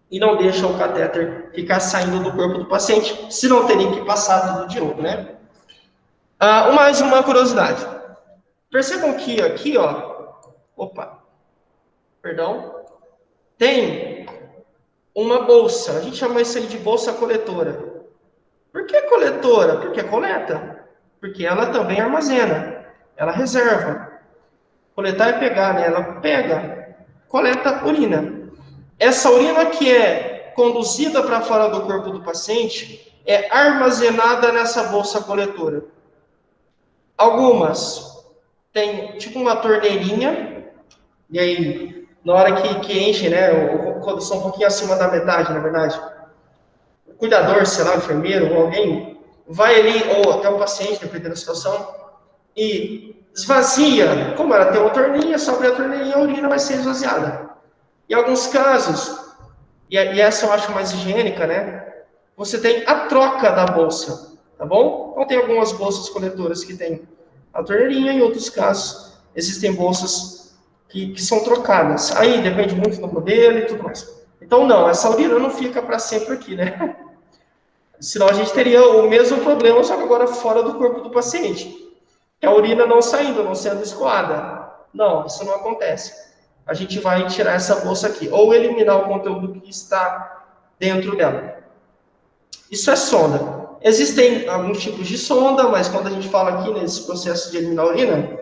e não deixa o catéter ficar saindo do corpo do paciente, se não terem que passar tudo de novo, né? Mais uma curiosidade. Percebam que aqui, ó, tem uma bolsa. A gente chama isso aí de bolsa coletora. Por que coletora? Porque coleta. Porque ela também armazena. Ela reserva. Coletar é pegar, né? Ela pega, coleta urina. Essa urina que é conduzida para fora do corpo do paciente é armazenada nessa bolsa coletora. Algumas tem tipo uma torneirinha, e aí, na hora que enche, né? Quando são um pouquinho acima da metade, na verdade, o cuidador, sei lá, o enfermeiro ou alguém, vai ali, ou até o paciente, dependendo da situação, e esvazia. Como ela tem uma torneirinha, só abrir a torneirinha, a urina vai ser esvaziada. Em alguns casos, e essa eu acho mais higiênica, né? Você tem a troca da bolsa, tá bom? Então tem algumas bolsas coletoras que tem a torneirinha, em outros casos existem bolsas que são trocadas. Aí depende muito do modelo e tudo mais. Então não, essa urina não fica para sempre aqui, né? Senão a gente teria o mesmo problema, só que agora fora do corpo do paciente. Que a urina não saindo, não sendo escoada. Não, isso não acontece. A gente vai tirar essa bolsa aqui, ou eliminar o conteúdo que está dentro dela. Isso é sonda. Existem alguns tipos de sonda, mas quando a gente fala aqui nesse processo de eliminar a urina,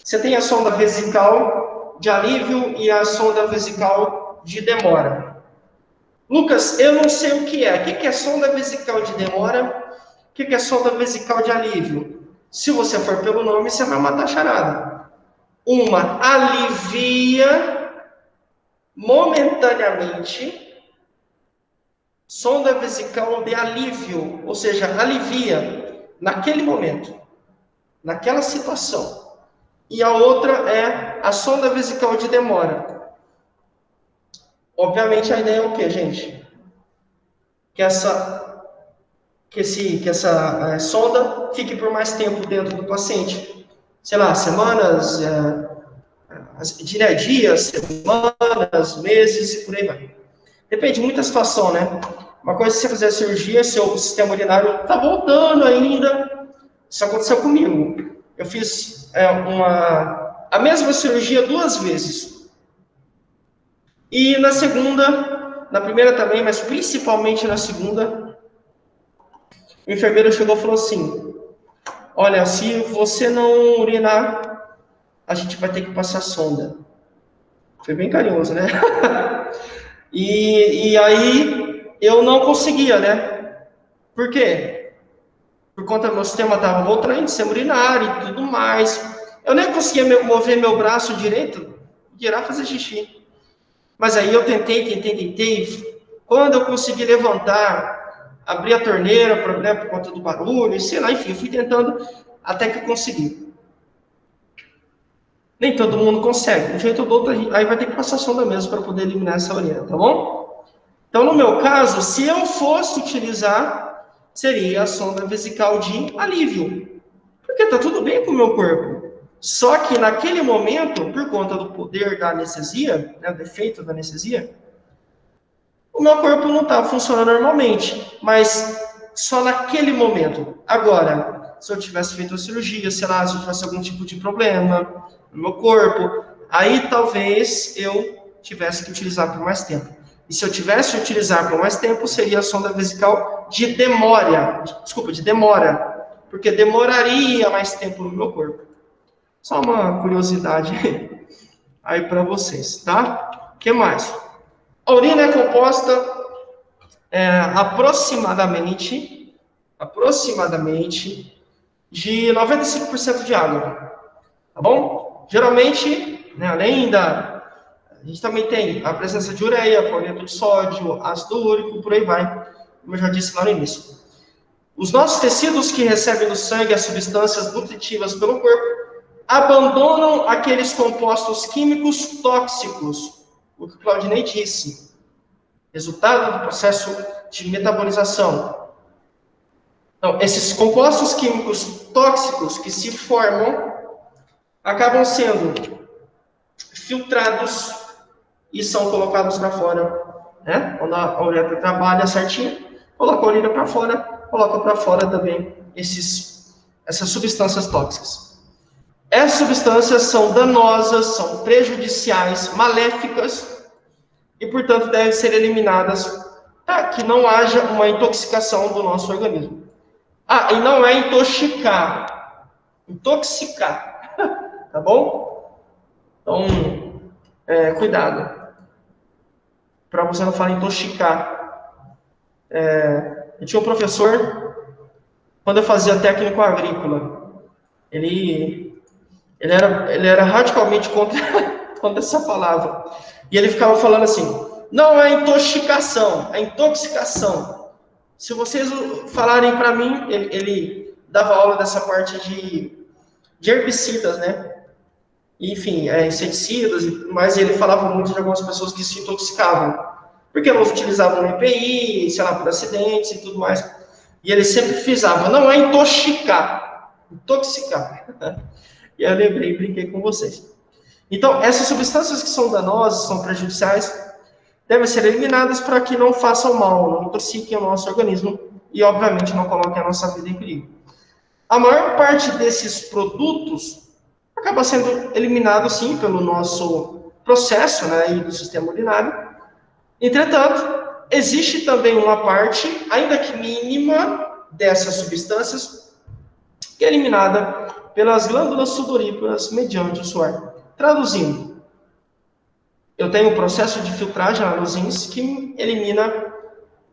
você tem a sonda vesical de alívio e a sonda vesical de demora. Lucas, eu não sei o que é. O que é sonda vesical de demora? O que é sonda vesical de alívio? Se você for pelo nome, você vai matar a charada. Uma alivia momentaneamente, sonda vesical de alívio, ou seja, alivia naquele momento, naquela situação. E a outra é a sonda vesical de demora. Obviamente a ideia é o quê, gente? Que essa sonda fique por mais tempo dentro do paciente. Sei lá, semanas, dias, semanas, meses e por aí vai. Depende muito da situação, né? Uma coisa é você fazer a cirurgia, seu sistema urinário está voltando ainda. Isso aconteceu comigo. Eu fiz a mesma cirurgia 2 vezes. E na segunda, na primeira também, mas principalmente na segunda, o enfermeiro chegou e falou assim: olha, se você não urinar, a gente vai ter que passar sonda. Foi bem carinhoso, né? E aí eu não conseguia, né? Por quê? Por conta do meu sistema estava voltando, sistema urinário e tudo mais. Eu nem conseguia mover meu braço direito, virar fazer xixi. Mas aí eu tentei. Quando eu consegui levantar, abrir a torneira, né, por conta do barulho, sei lá, enfim, eu fui tentando até que eu consegui. Nem todo mundo consegue. De um jeito ou do outro, aí vai ter que passar sonda mesmo para poder eliminar essa urina, tá bom? Então, no meu caso, se eu fosse utilizar, seria a sonda vesical de alívio. Porque tá tudo bem com o meu corpo. Só que naquele momento, por conta do poder da anestesia, né, do efeito da anestesia, o meu corpo não está funcionando normalmente. Mas só naquele momento. Agora, se eu tivesse feito a cirurgia, sei lá, se eu tivesse algum tipo de problema no meu corpo, aí talvez eu tivesse que utilizar por mais tempo. E se eu tivesse que utilizar por mais tempo, seria a sonda vesical de demora. Desculpa, de demora. Porque demoraria mais tempo no meu corpo. Só uma curiosidade aí para vocês, tá? O que mais? A urina é composta aproximadamente de 95% de água. tá bom? Geralmente, né, além da... A gente também tem a presença de ureia, cloreto de sódio, ácido úrico, por aí vai, como eu já disse lá no início. Os nossos tecidos que recebem do sangue as substâncias nutritivas pelo corpo abandonam aqueles compostos químicos tóxicos, o que o Claudinei disse, resultado do processo de metabolização. Então, esses compostos químicos tóxicos que se formam acabam sendo filtrados e são colocados para fora, né? Quando a uretra trabalha certinho, coloca a urina para fora, coloca para fora também essas substâncias tóxicas. Essas substâncias são danosas, são prejudiciais, maléficas e, portanto, devem ser eliminadas para que não haja uma intoxicação do nosso organismo. Ah, e não é intoxicar, intoxicar, tá bom? Então, cuidado, para você não falar intoxicar. Eu tinha um professor, quando eu fazia técnico agrícola, ele era radicalmente contra essa palavra. E ele ficava falando assim, não é intoxicação, é intoxicação. Se vocês falarem para mim, ele dava aula dessa parte de herbicidas, né? Enfim, inseticidas, mas ele falava muito de algumas pessoas que se intoxicavam, porque elas utilizavam EPI, sei lá, por acidentes e tudo mais. E ele sempre frisava, não é intoxicar, intoxicar. E eu lembrei e brinquei com vocês. Então, essas substâncias que são danosas, são prejudiciais, devem ser eliminadas para que não façam mal, não intoxiquem o nosso organismo e, obviamente, não coloquem a nossa vida em perigo. A maior parte desses produtos acaba sendo eliminado, sim, pelo nosso processo, né, e do sistema urinário. Entretanto, existe também uma parte, ainda que mínima, dessas substâncias que é eliminada pelas glândulas sudoríparas mediante o suor. Traduzindo, eu tenho um processo de filtragem nos rins que elimina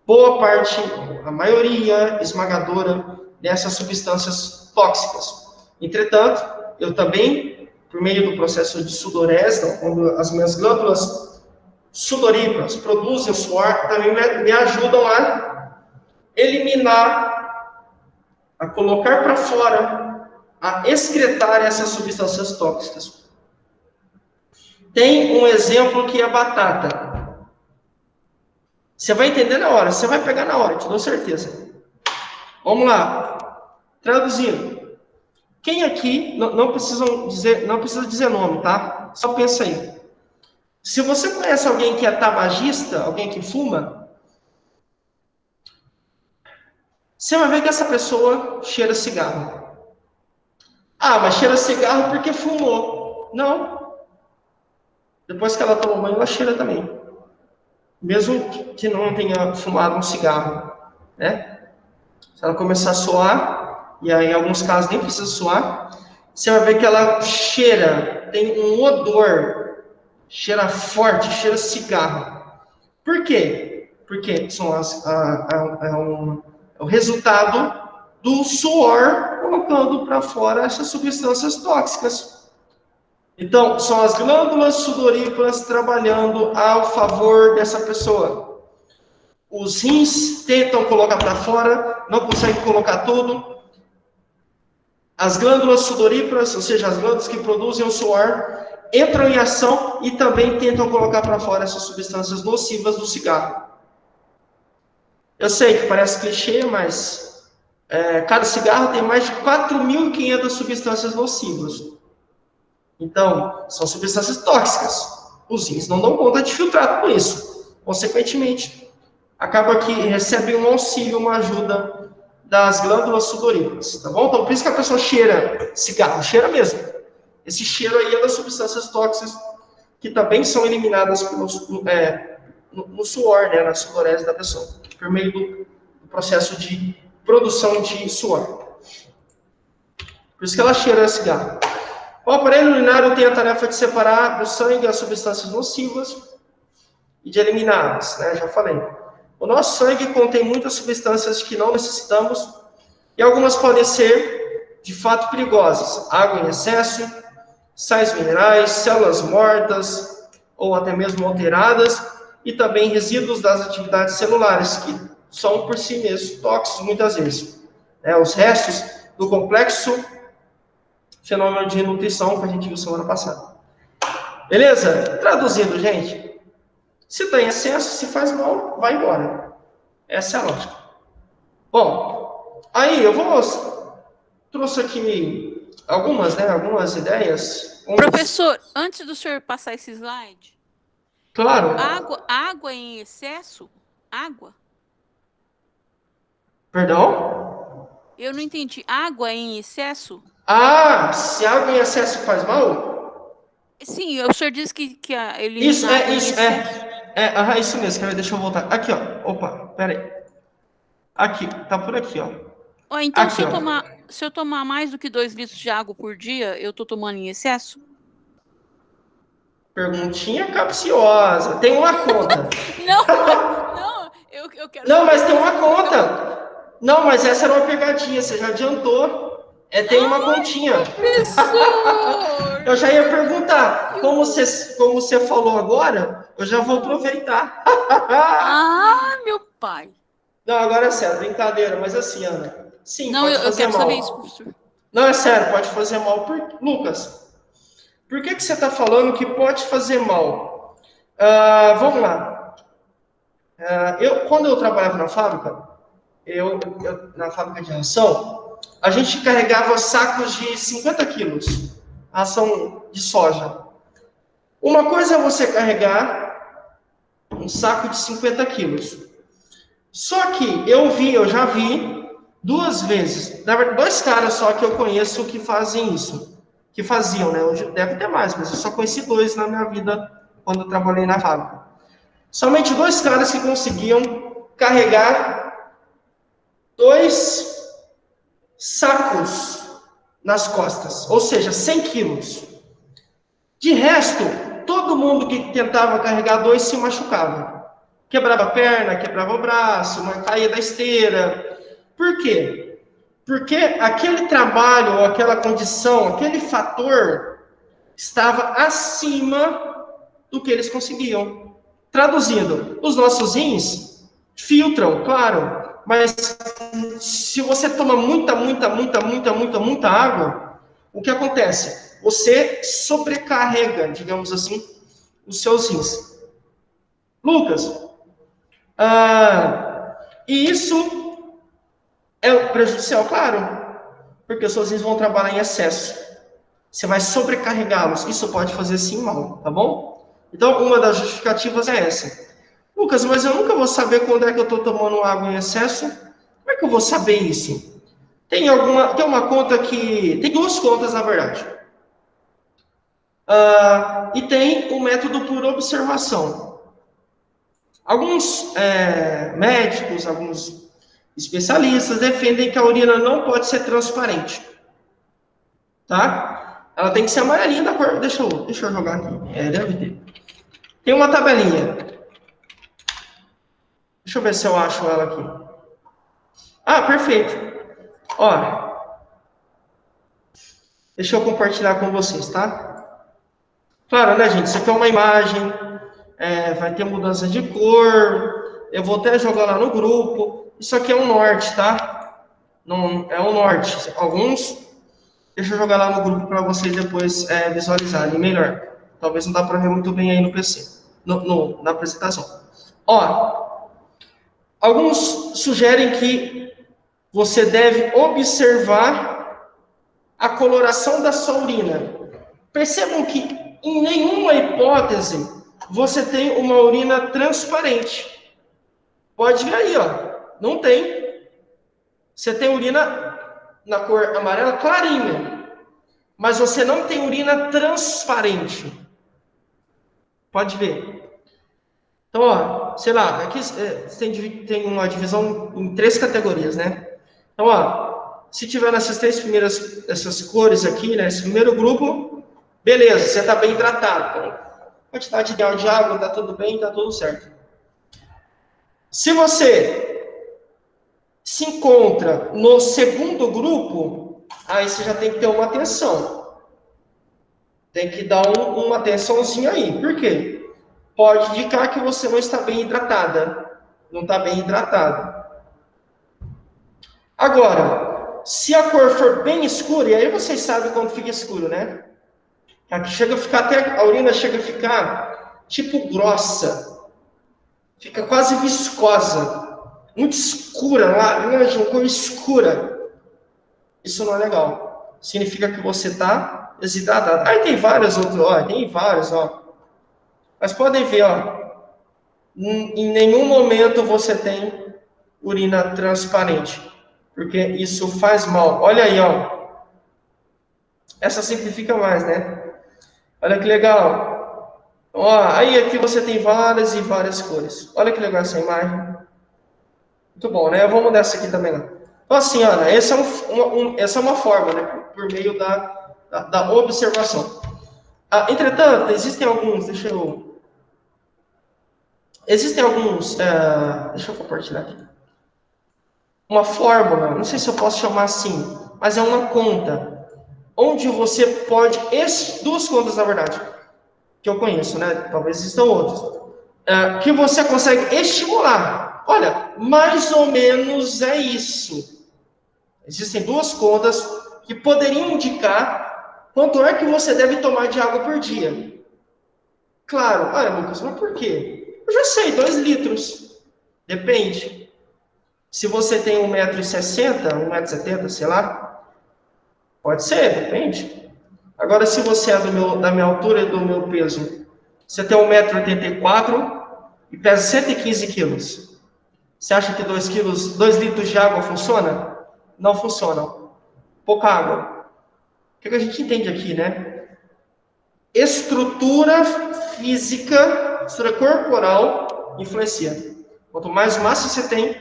boa parte, a maioria esmagadora dessas substâncias tóxicas. Entretanto, eu também, por meio do processo de sudorese, quando as minhas glândulas sudoríparas produzem o suor, também me ajudam a eliminar, a colocar para fora, a excretar essas substâncias tóxicas. Tem um exemplo que é a batata. Você vai entender na hora, você vai pegar na hora, te dou certeza. Vamos lá. Traduzindo. Quem aqui, não precisa dizer nome, tá? Só pensa aí. Se você conhece alguém que é tabagista, alguém que fuma, você vai ver que essa pessoa cheira cigarro. Ah, mas cheira cigarro porque fumou. Não. Depois que ela toma banho, ela cheira também. Mesmo que não tenha fumado um cigarro, né? Se ela começar a suar, e aí em alguns casos nem precisa suar, você vai ver que ela cheira, tem um odor, cheira forte, cheira cigarro. Por quê? Porque são o resultado do suor colocando para fora essas substâncias tóxicas. Então, são as glândulas sudoríparas trabalhando ao favor dessa pessoa. Os rins tentam colocar para fora, não conseguem colocar tudo. As glândulas sudoríparas, ou seja, as glândulas que produzem o suor, entram em ação e também tentam colocar para fora essas substâncias nocivas do cigarro. Eu sei que parece clichê, mas cada cigarro tem mais de 4.500 substâncias nocivas. Então, são substâncias tóxicas. Os rins não dão conta de filtrar tudo isso. Consequentemente, acaba que recebe um auxílio, uma ajuda das glândulas sudoríparas, tá bom? Então, por isso que a pessoa cheira cigarro, cheira mesmo. Esse cheiro aí é das substâncias tóxicas que também são eliminadas no suor, né, na sudorese da pessoa, por meio do processo de produção de suor. Por isso que ela cheira cigarro. O aparelho urinário tem a tarefa de separar do sangue as substâncias nocivas e de eliminá-las, né? Já falei. O nosso sangue contém muitas substâncias que não necessitamos e algumas podem ser, de fato, perigosas. Água em excesso, sais minerais, células mortas ou até mesmo alteradas, e também resíduos das atividades celulares, que são por si mesmos tóxicos muitas vezes. Os restos do complexo fenômeno de nutrição que a gente viu semana passada. Beleza? Traduzindo, gente, se está em excesso, se faz mal, vai embora. Essa é a lógica. Bom, aí eu trouxe aqui algumas ideias. Professor, antes do senhor passar esse slide, claro. Água em excesso? Água? Perdão? Eu não entendi. Água em excesso? Se água em excesso faz mal? Sim, o senhor disse que ele... Isso mesmo. Deixa eu voltar. Aqui, ó. Opa, pera aí. Aqui, tá por aqui, ó. Então, aqui, se eu tomar mais do que 2 litros de água por dia, eu tô tomando em excesso? Perguntinha capciosa. Tem uma conta. Não, eu quero... Não, mas tem uma conta. Não, mas essa era uma pegadinha, você já adiantou. Tem uma continha. Professor! Eu já ia perguntar. Como você falou agora, eu já vou aproveitar. Meu pai. Não, agora é sério, brincadeira, mas assim, Ana. Sim, não, pode eu fazer quero mal. saber isso, professor. Não, é sério, pode fazer mal. Lucas, por que você está falando que pode fazer mal? Vamos lá. Quando eu trabalhava na fábrica, na fábrica de ração, a gente carregava sacos de 50 quilos, ração de soja. Uma coisa é você carregar um saco de 50 quilos. Só que eu já vi 2 vezes, na verdade, 2 caras só que eu conheço que fazem isso, que faziam, né? Hoje deve ter mais, mas eu só conheci 2 na minha vida quando eu trabalhei na fábrica. Somente 2 caras que conseguiam carregar 2 sacos nas costas, ou seja, 100 quilos. De resto, todo mundo que tentava carregar 2 se machucava. Quebrava a perna, quebrava o braço, caía da esteira. Por quê? Porque aquele trabalho, ou aquela condição, aquele fator estava acima do que eles conseguiam. Traduzindo, os nossos rins filtram, claro, mas se você toma muita água, o que acontece? Você sobrecarrega, digamos assim, os seus rins. Lucas, e isso é prejudicial, claro, porque os seus rins vão trabalhar em excesso. Você vai sobrecarregá-los. Isso pode fazer sim mal, tá bom? Então, uma das justificativas é essa. Lucas, mas eu nunca vou saber quando é que eu estou tomando água em excesso. Como é que eu vou saber isso? Tem uma conta que... Tem 2 contas, na verdade. E tem o método por observação. Alguns médicos, alguns especialistas defendem que a urina não pode ser transparente. Tá? Ela tem que ser amarelinha da cor... Deixa eu jogar aqui. Deve ter. Tem uma tabelinha. Deixa eu ver se eu acho ela aqui. Perfeito. Ó. Deixa eu compartilhar com vocês, tá? Claro, né, gente? Isso aqui é uma imagem. Vai ter mudança de cor. Eu vou até jogar lá no grupo. Isso aqui é um norte, tá? Não, é um norte. Alguns... Deixa eu jogar lá no grupo para vocês depois visualizarem melhor. Talvez não dá para ver muito bem aí no PC, na apresentação. Ó, alguns sugerem que você deve observar a coloração da sua urina. Percebam que em nenhuma hipótese você tem uma urina transparente. Pode ver aí, ó. Não tem. Você tem urina na cor amarela clarinha, mas você não tem urina transparente. Pode ver. Então, ó, sei lá, aqui tem uma divisão em 3 categorias, né? Então, ó, se tiver nessas 3 primeiras, essas cores aqui, né, esse primeiro grupo, beleza, você está bem hidratado. Então, quantidade ideal de água, está tudo bem, está tudo certo. Se você se encontra no segundo grupo, aí você já tem que ter uma atenção. Tem que dar uma atençãozinha aí. Por quê? Pode indicar que você não está bem hidratada. Não está bem hidratado. Agora, se a cor for bem escura, e aí vocês sabem quando fica escuro, né? Aqui chega a ficar até, a urina chega a ficar tipo grossa. Fica quase viscosa. Muito escura, laranja, uma cor escura. Isso não é legal. Significa que você está desidratado. Aí tem vários outros, ó, tem vários, ó. Mas podem ver, ó. Em nenhum momento você tem urina transparente, porque isso faz mal. Olha aí, ó. Essa simplifica mais, né? Olha que legal. Ó, aí aqui você tem várias e várias cores. Olha que legal essa imagem. Muito bom, né? Eu vou mudar essa aqui também, né? Então, assim, Ana, essa é uma forma, né? Por meio da observação. Entretanto, existem alguns, deixa eu compartilhar aqui. Uma fórmula, não sei se eu posso chamar assim, mas é uma conta, onde você pode, duas contas na verdade, que eu conheço, né? Talvez existam outras, que você consegue estimular. Olha, mais ou menos é isso. Existem duas contas que poderiam indicar quanto é que você deve tomar de água por dia. Claro, olha, Lucas, mas por quê? Eu já sei, 2 litros. Depende. Se você tem 1,60 m, 1,70 m, sei lá, pode ser, depende. Agora, se você é da minha altura e do meu peso, você tem 1,84 m e pesa 115 quilos. Você acha que 2 litros de água funciona? Não funciona. Pouca água. O que a gente entende aqui, né? Estrutura física, estrutura corporal influencia. Quanto mais massa você tem,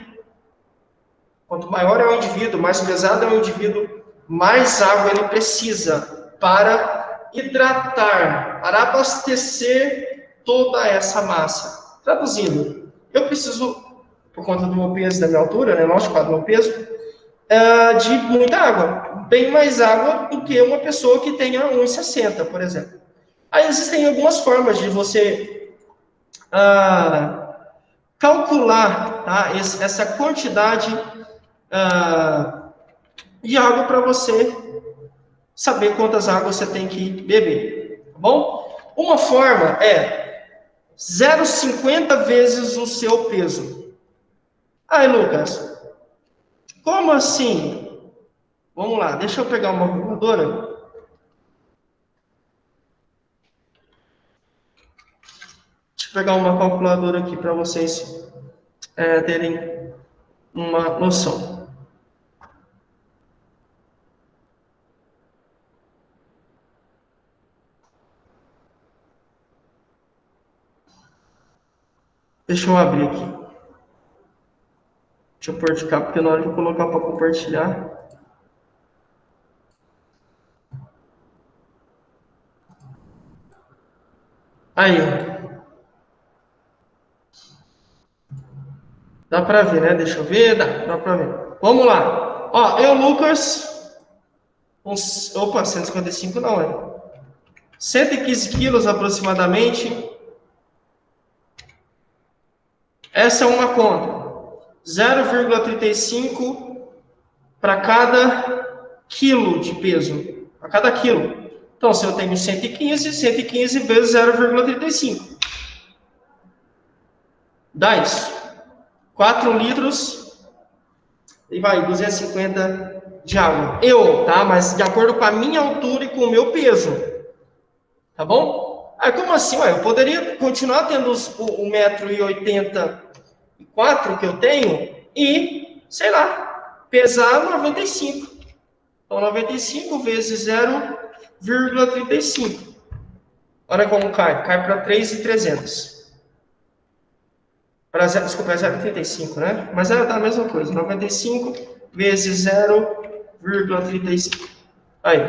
quanto maior é o indivíduo, mais pesado é o indivíduo, mais água ele precisa para hidratar, para abastecer toda essa massa. Traduzindo, eu preciso, por conta do meu peso, da minha altura, né, lógico, do meu peso, de muita água. Bem mais água do que uma pessoa que tenha 1,60 m, por exemplo. Aí existem algumas formas de você calcular, tá, essa quantidade de água para você saber quantas águas você tem que beber, tá bom? Uma forma é 0,50 vezes o seu peso. Aí, Lucas, como assim? Vamos lá, deixa eu pegar uma calculadora. Deixa eu pegar uma calculadora aqui para vocês terem uma noção. Deixa eu abrir aqui. Deixa eu pôr de cá, porque na hora que eu colocar para compartilhar. Aí. Dá para ver, né? Deixa eu ver. Dá para ver. Vamos lá. Ó, eu, Lucas. Opa, 155 não, é. 115 quilos aproximadamente. Essa é uma conta. 0,35 para cada quilo de peso. A cada quilo. Então, se eu tenho 115 vezes 0,35. Dá isso. 4 litros e vai, 250 de água. Tá? Mas de acordo com a minha altura e com o meu peso. Tá bom? Aí, como assim? Eu poderia continuar tendo os 1,84 m que eu tenho e, sei lá, pesar 95. Então, 95 vezes 0,35. Olha como cai. Cai para 3.300. Desculpa, é 0,35, né? Mas dá a mesma coisa. 95 vezes 0,35. Aí.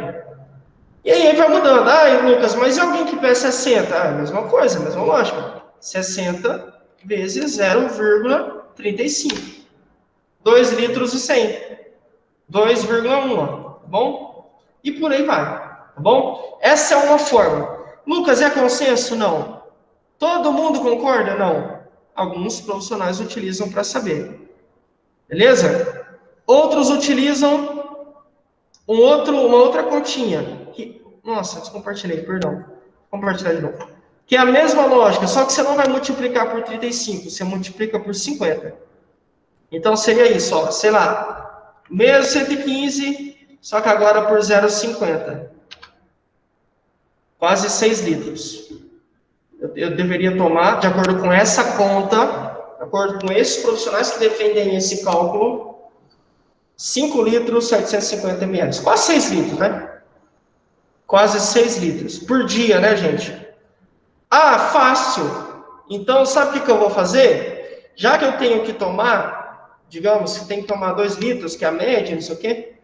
E aí vai mudando. Lucas, mas e alguém que pesa 60? Mesma coisa, mesma lógica. 60 vezes 0,35. 2 litros e 100. 2,1, tá bom? E por aí vai, tá Tá bom? Essa é uma forma. Lucas, é consenso? Não. Todo mundo concorda? Não. Alguns profissionais utilizam para saber. Beleza? Outros utilizam uma outra continha. Nossa, descompartilhei, perdão. Vou compartilhar de novo. Que é a mesma lógica, só que você não vai multiplicar por 35, você multiplica por 50. Então seria isso, ó, sei lá, menos 115, só que agora por 0,50. Quase 6 litros. Eu deveria tomar, de acordo com essa conta, de acordo com esses profissionais que defendem esse cálculo, 5 litros, 750 ml. Quase 6 litros, né? Quase 6 litros por dia, né, gente? Ah, fácil. Então, sabe o que eu vou fazer? Já que eu tenho que tomar, digamos, que tem que tomar 2 litros, que é a média, não sei o quê.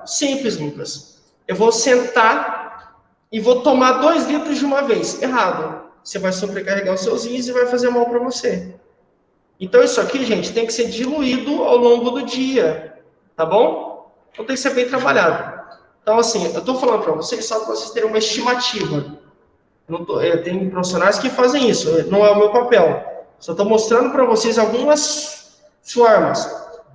Simples, Lucas. Eu vou sentar e vou tomar 2 litros de uma vez. Errado. Você vai sobrecarregar os seus rins e vai fazer mal para você. Então, isso aqui, gente, tem que ser diluído ao longo do dia. Tá bom? Então, tem que ser bem trabalhado. Então, assim, eu estou falando para vocês só para vocês terem uma estimativa. Tem profissionais que fazem isso, não é o meu papel. Só estou mostrando para vocês algumas formas.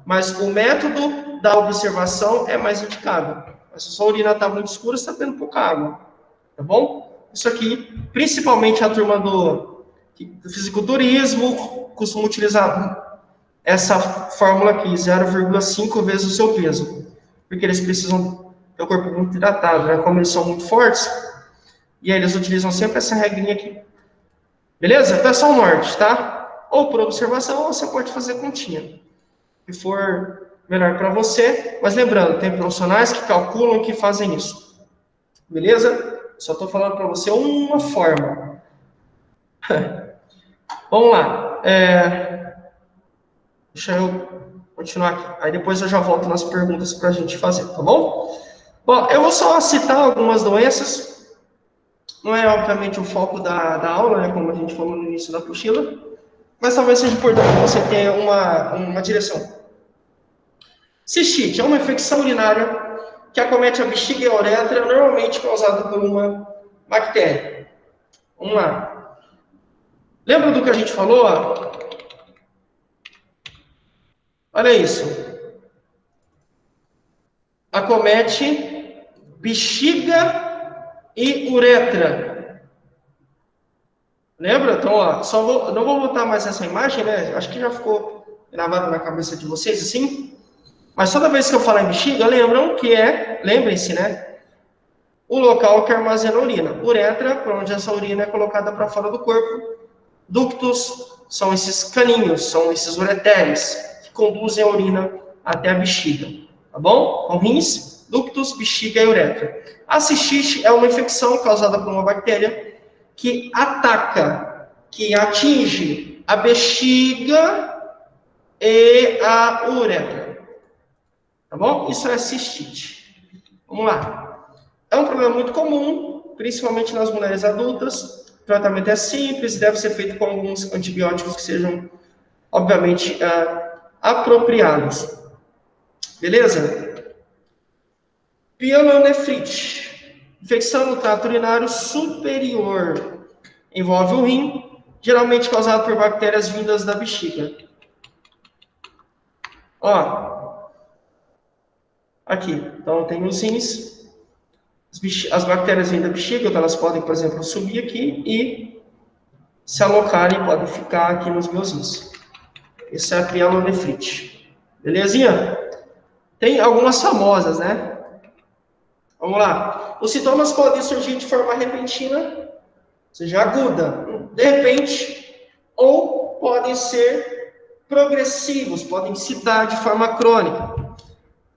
Mas o método da observação é mais indicado. Se a sua urina está muito escura, você está tendo pouca água. Tá bom? Isso aqui, principalmente a turma do fisiculturismo, costuma utilizar essa fórmula aqui, 0,5 vezes o seu peso. Porque eles precisam ter o corpo muito hidratado, né? Como eles são muito fortes, e aí eles utilizam sempre essa regrinha aqui. Beleza? Então é só o norte, tá? Ou por observação, ou você pode fazer continha. Se for melhor para você. Mas lembrando, tem profissionais que calculam que fazem isso. Beleza? Só estou falando para você uma forma. Vamos lá. Deixa eu continuar aqui. Aí depois eu já volto nas perguntas para a gente fazer, tá bom? Bom, eu vou só citar algumas doenças. Não é, obviamente, o foco da aula, né, como a gente falou no início da apostila, mas talvez seja importante você ter uma direção. Cistite é uma infecção urinária que acomete a bexiga e a uretra, normalmente causada por uma bactéria. Vamos lá. Lembra do que a gente falou? Olha isso. Acomete bexiga e uretra. Lembra? Então, ó, não vou botar mais essa imagem, né? Acho que já ficou gravado na cabeça de vocês, assim. Mas toda vez que eu falar em bexiga, lembrem-se, né? O local que armazena a urina. Uretra, para onde essa urina é colocada para fora do corpo. Ductos são esses caninhos, são esses ureteres que conduzem a urina até a bexiga. Tá bom? Então, rins, ductos, bexiga e uretra. A cistite é uma infecção causada por uma bactéria que ataca, que atinge a bexiga e a uretra. Tá bom? Isso é cistite. Vamos lá. É um problema muito comum, principalmente nas mulheres adultas. O tratamento é simples, deve ser feito com alguns antibióticos que sejam, obviamente, apropriados. Beleza? Pielonefrite. Infecção no trato urinário superior. Envolve o rim, geralmente causado por bactérias vindas da bexiga. Ó. Aqui. Então, tem os rins. As bactérias vêm da bexiga, então elas podem, por exemplo, subir aqui e se alocarem, podem ficar aqui nos meus rins. Essa é a pielonefrite. Belezinha? Tem algumas famosas, né? Vamos lá. Os sintomas podem surgir de forma repentina, ou seja, aguda, de repente, ou podem ser progressivos, podem se dar de forma crônica.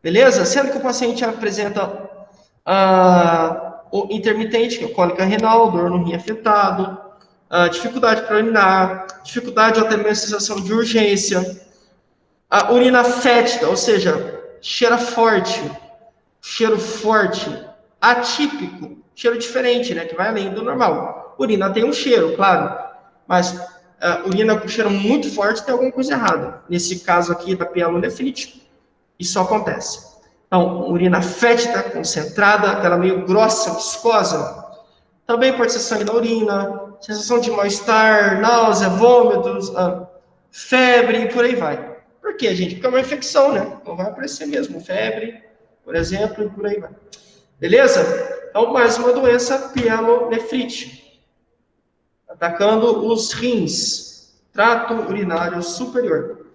Beleza? Sendo que o paciente apresenta o intermitente, que é cólica renal, dor no rim afetado, dificuldade para urinar, dificuldade ou até mesmo sensação de urgência, a urina fétida, ou seja, cheiro forte, atípico, cheiro diferente, né, que vai além do normal. Urina tem um cheiro, claro, mas urina com cheiro muito forte tem alguma coisa errada. Nesse caso aqui da pielonefrite, isso acontece. Então, urina fétida, concentrada, aquela meio grossa, viscosa. Também pode ser sangue na urina, sensação de mal-estar, náusea, vômitos, febre e por aí vai. Por quê, gente? Porque é uma infecção, né? Então vai aparecer mesmo febre, por exemplo, e por aí vai. Beleza? Então, mais uma doença pielonefrite, atacando os rins, trato urinário superior.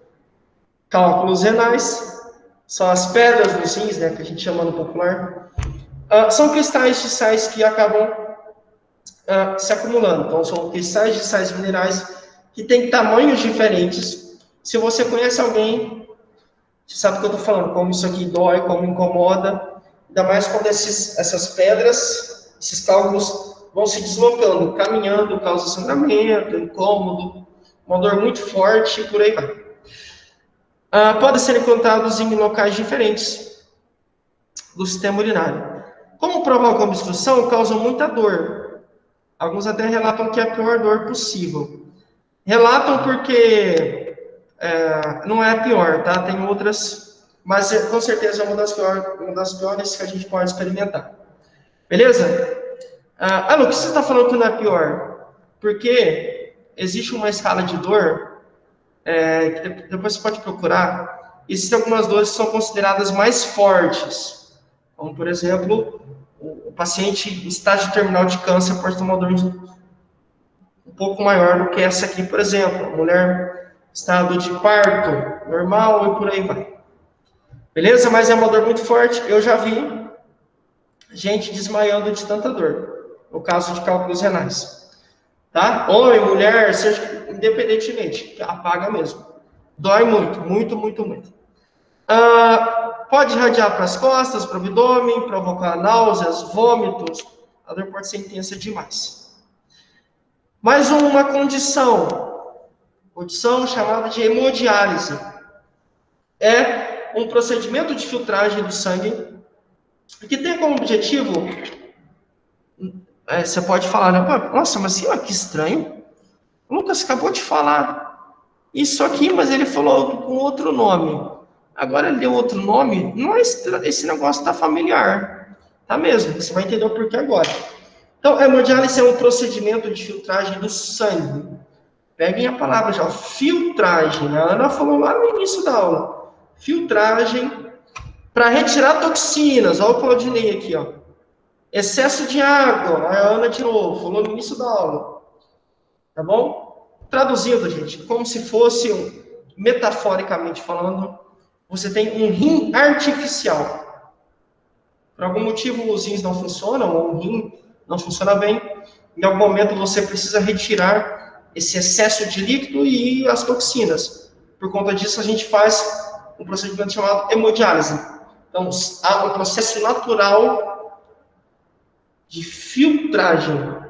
Cálculos renais, são as pedras nos rins, né, que a gente chama no popular. São cristais de sais que acabam se acumulando. Então, são cristais de sais minerais que têm tamanhos diferentes. Se você conhece alguém, você sabe o que eu estou falando, como isso aqui dói, como incomoda, ainda mais quando essas pedras, esses cálculos vão se deslocando, caminhando, causa sangramento, incômodo, uma dor muito forte e por aí vai. Podem ser encontrados em locais diferentes do sistema urinário. Como provoca obstrução, causam muita dor. Alguns até relatam que é a pior dor possível. Relatam porque não é a pior, tá? Tem outras, mas com certeza é uma das piores que a gente pode experimentar. Beleza? Lu, o que você está falando que não é pior? Porque existe uma escala de dor, que depois você pode procurar. Existem algumas dores que são consideradas mais fortes. Como, por exemplo, o paciente em estágio terminal de câncer pode ter uma dor um pouco maior do que essa aqui, por exemplo. A mulher em estado de parto normal e por aí vai. Beleza? Mas é uma dor muito forte. Eu já vi gente desmaiando de tanta dor, no caso de cálculos renais. Tá? Homem, mulher, seja independentemente, apaga mesmo. Dói muito, muito, muito, muito. Pode irradiar para as costas, para o abdômen, provocar náuseas, vômitos. A dor pode ser intensa demais. Mais uma condição chamada de hemodiálise. É um procedimento de filtragem do sangue que tem como objetivo, você pode falar, né? Nossa, mas que estranho. O Lucas acabou de falar isso aqui, mas ele falou com outro nome. Agora ele deu outro nome, não é estranho, esse negócio está familiar. Tá mesmo, você vai entender o porquê agora. Então, a hemodiálise é um procedimento de filtragem do sangue. Peguem a palavra já, filtragem. A Ana falou lá no início da aula. Filtragem para retirar toxinas. Olha o Claudinei aqui, ó. Excesso de água. A Ana de novo, falou no início da aula. Tá bom? Traduzindo, gente, como se fosse, metaforicamente falando, você tem um rim artificial. Por algum motivo os rins não funcionam, ou o rim não funciona bem. Em algum momento você precisa retirar esse excesso de líquido e as toxinas. Por conta disso a gente faz um procedimento chamado hemodiálise. Então há um processo natural de filtragem.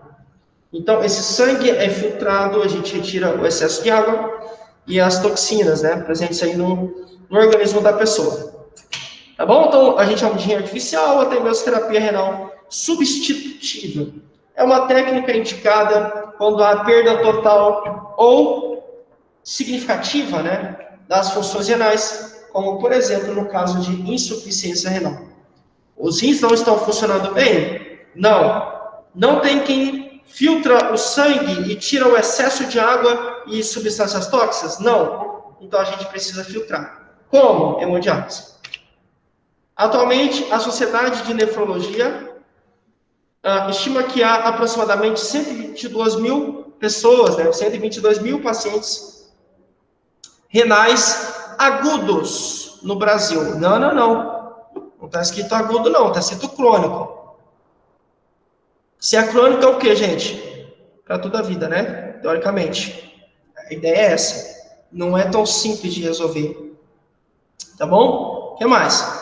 Então esse sangue é filtrado, a gente retira o excesso de água e as toxinas, né, presentes aí no organismo da pessoa. Tá bom? Então, a gente chama de rim artificial, até mesmo terapia renal substitutiva. É uma técnica indicada quando há perda total ou significativa, né, das funções renais, como, por exemplo, no caso de insuficiência renal. Os rins não estão funcionando bem? Não. Não tem quem filtra o sangue e tira o excesso de água e substâncias tóxicas? Não. Então, a gente precisa filtrar. Como? Hemodiálise. Atualmente, a Sociedade de Nefrologia estima que há aproximadamente 122 mil pessoas, né, 122 mil pacientes renais agudos no Brasil. Não. Não está escrito agudo, não. Está escrito crônico. Se é crônico, é o quê, gente? Para toda a vida, né? Teoricamente. A ideia é essa. Não é tão simples de resolver. Tá bom? O que mais?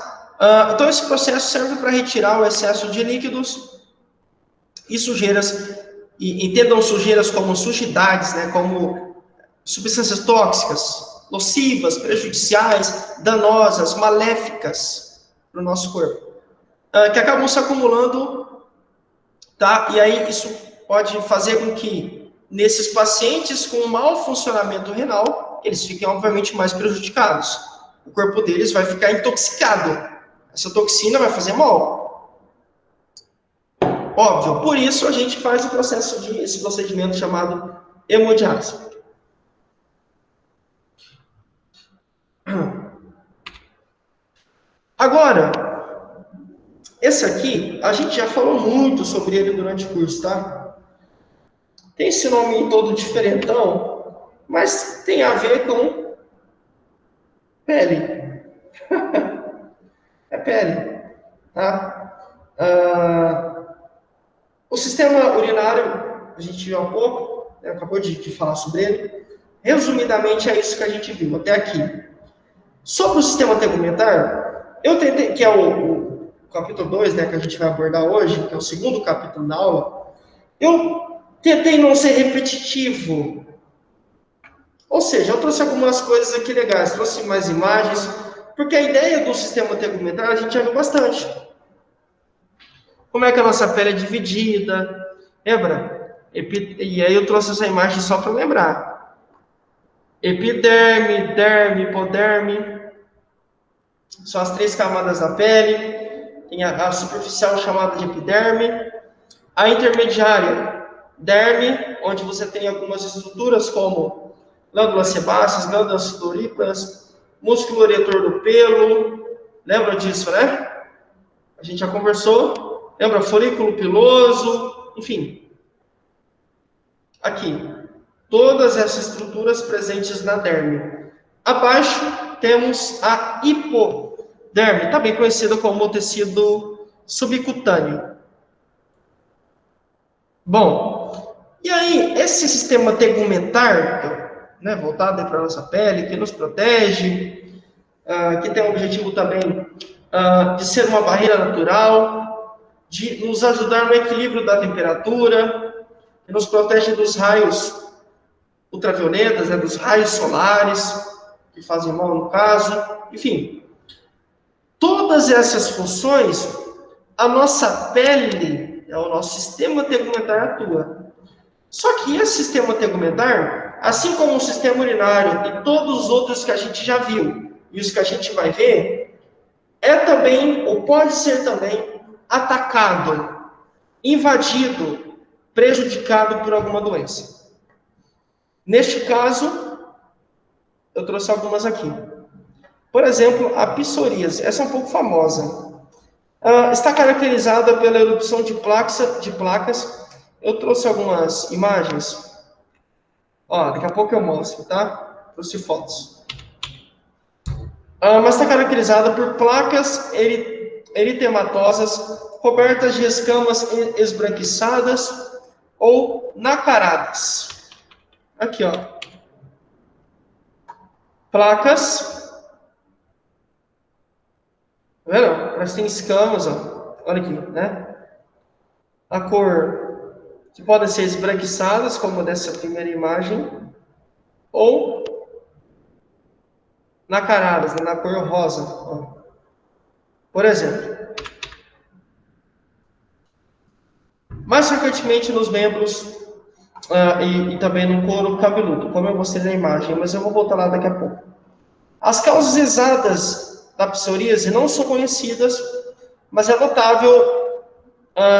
Então, esse processo serve para retirar o excesso de líquidos e sujeiras. E entendam sujeiras como sujidades, né? Como substâncias tóxicas, nocivas, prejudiciais, danosas, maléficas para o nosso corpo. Que acabam se acumulando, tá? E aí isso pode fazer com que, nesses pacientes com mau funcionamento renal, eles fiquem, obviamente, mais prejudicados. O corpo deles vai ficar intoxicado. Essa toxina vai fazer mal. Óbvio, por isso a gente faz esse procedimento chamado hemodiálise. Agora, esse aqui, a gente já falou muito sobre ele durante o curso, tá? Tem esse nome todo diferentão, mas tem a ver com pele. É pele, tá? O sistema urinário, a gente viu há pouco, né, acabou de falar sobre ele. Resumidamente, é isso que a gente viu até aqui. Sobre o sistema tegumentar, eu tentei, que é o capítulo 2, né, que a gente vai abordar hoje, que é o segundo capítulo da aula, eu tentei não ser repetitivo. Ou seja, eu trouxe algumas coisas aqui legais, trouxe mais imagens, porque a ideia do sistema tegumentar a gente já viu bastante. Como é que a nossa pele é dividida, lembra? E aí eu trouxe essa imagem só para lembrar. Epiderme, derme, hipoderme, são as 3 camadas da pele. Tem a superficial chamada de epiderme, a intermediária, derme, onde você tem algumas estruturas como glândulas sebáceas, glândulas sudoríparas, músculo eretor do pelo, lembra disso, né? A gente já conversou, lembra? Folículo piloso, enfim. Aqui, todas essas estruturas presentes na derme. Abaixo temos a hipoderme, também conhecida como tecido subcutâneo. Bom, e aí, esse sistema tegumentar, né, voltado para a nossa pele, que nos protege, que tem o objetivo também de ser uma barreira natural, de nos ajudar no equilíbrio da temperatura, que nos protege dos raios ultravioletas, né, dos raios solares, que fazem mal no caso, enfim. Todas essas funções, a nossa pele, o nosso sistema tegumentar atua. Só que esse sistema tegumentar, assim como o sistema urinário e todos os outros que a gente já viu, e os que a gente vai ver, é também, ou pode ser também, atacado, invadido, prejudicado por alguma doença. Neste caso, eu trouxe algumas aqui. Por exemplo, a psoríase. Essa é um pouco famosa. Está caracterizada pela erupção de placas. Eu trouxe algumas imagens. Ó, daqui a pouco eu mostro, tá? Trouxe fotos. Mas está caracterizada por placas eritematosas, cobertas de escamas esbranquiçadas ou nacaradas. Aqui, ó. Placas. Tá vendo? Elas têm escamas, ó. Olha aqui, né? A cor, que podem ser esbranquiçadas, como dessa primeira imagem, ou nacaradas, né? Na cor rosa, ó. Por exemplo. Mais frequentemente nos membros e também no couro cabeludo, como eu mostrei na imagem, mas eu vou voltar lá daqui a pouco. As causas exatas da psoríase não são conhecidas, mas é notável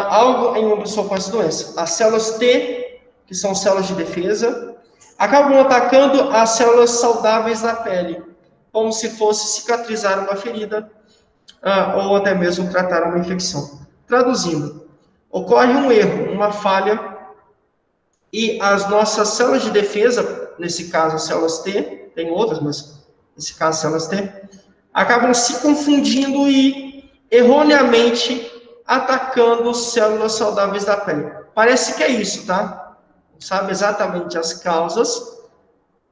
algo em uma pessoa com essa doença. As células T, que são células de defesa, acabam atacando as células saudáveis da pele, como se fosse cicatrizar uma ferida ou até mesmo tratar uma infecção. Traduzindo, ocorre um erro, uma falha, e as nossas células de defesa, nesse caso as células T, tem outras, mas nesse caso as células T, acabam se confundindo e erroneamente atacando células saudáveis da pele. Parece que é isso, tá? Não sabe exatamente as causas,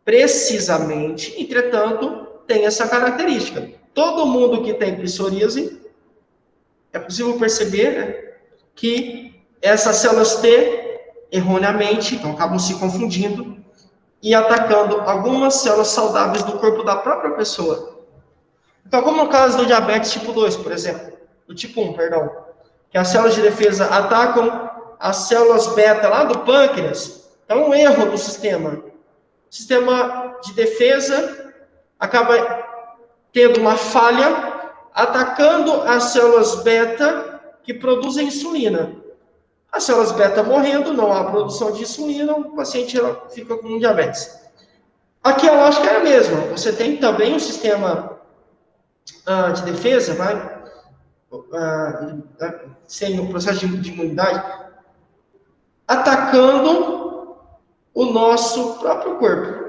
precisamente, entretanto, tem essa característica. Todo mundo que tem psoríase, é possível perceber, né, que essas células T, erroneamente, então acabam se confundindo e atacando algumas células saudáveis do corpo da própria pessoa. Então, como no caso do diabetes tipo 2, por exemplo, do tipo 1, perdão, que as células de defesa atacam as células beta lá do pâncreas, é um erro do sistema. O sistema de defesa acaba tendo uma falha atacando as células beta que produzem insulina. As células beta morrendo, não há produção de insulina, o paciente fica com diabetes. Aqui a lógica é a mesma. Você tem também um sistema de defesa, sem o processo de imunidade, atacando o nosso próprio corpo.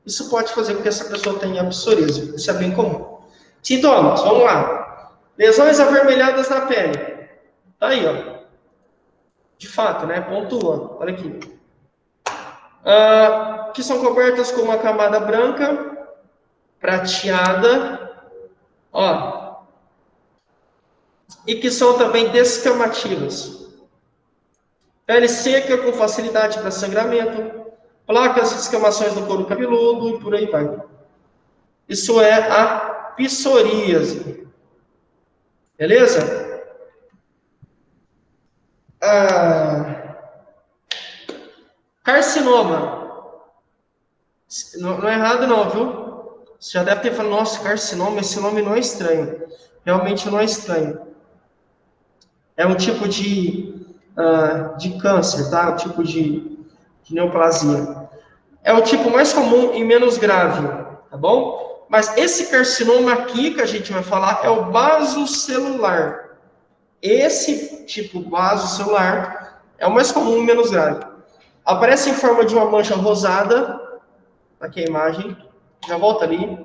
Isso pode fazer com que essa pessoa tenha psoríase. Isso é bem comum. Sintomas, vamos lá. Lesões avermelhadas na pele. Tá aí, ó. De fato, né? Pontua. Olha aqui. Que são cobertas com uma camada branca, prateada, ó. E que são também descamativas. Pele seca com facilidade para sangramento, placas e descamações no couro cabeludo e por aí vai. Isso é a psoríase. Beleza? Carcinoma. Não é errado não, viu? Você já deve ter falado, nossa, carcinoma, esse nome não é estranho. Realmente não é estranho. É um tipo de câncer, tá? Um tipo de neoplasia. É o tipo mais comum e menos grave, tá bom? Mas esse carcinoma aqui que a gente vai falar é o basocelular. Esse tipo basocelular é o mais comum e menos grave. Aparece em forma de uma mancha rosada, aqui a imagem, já volta ali,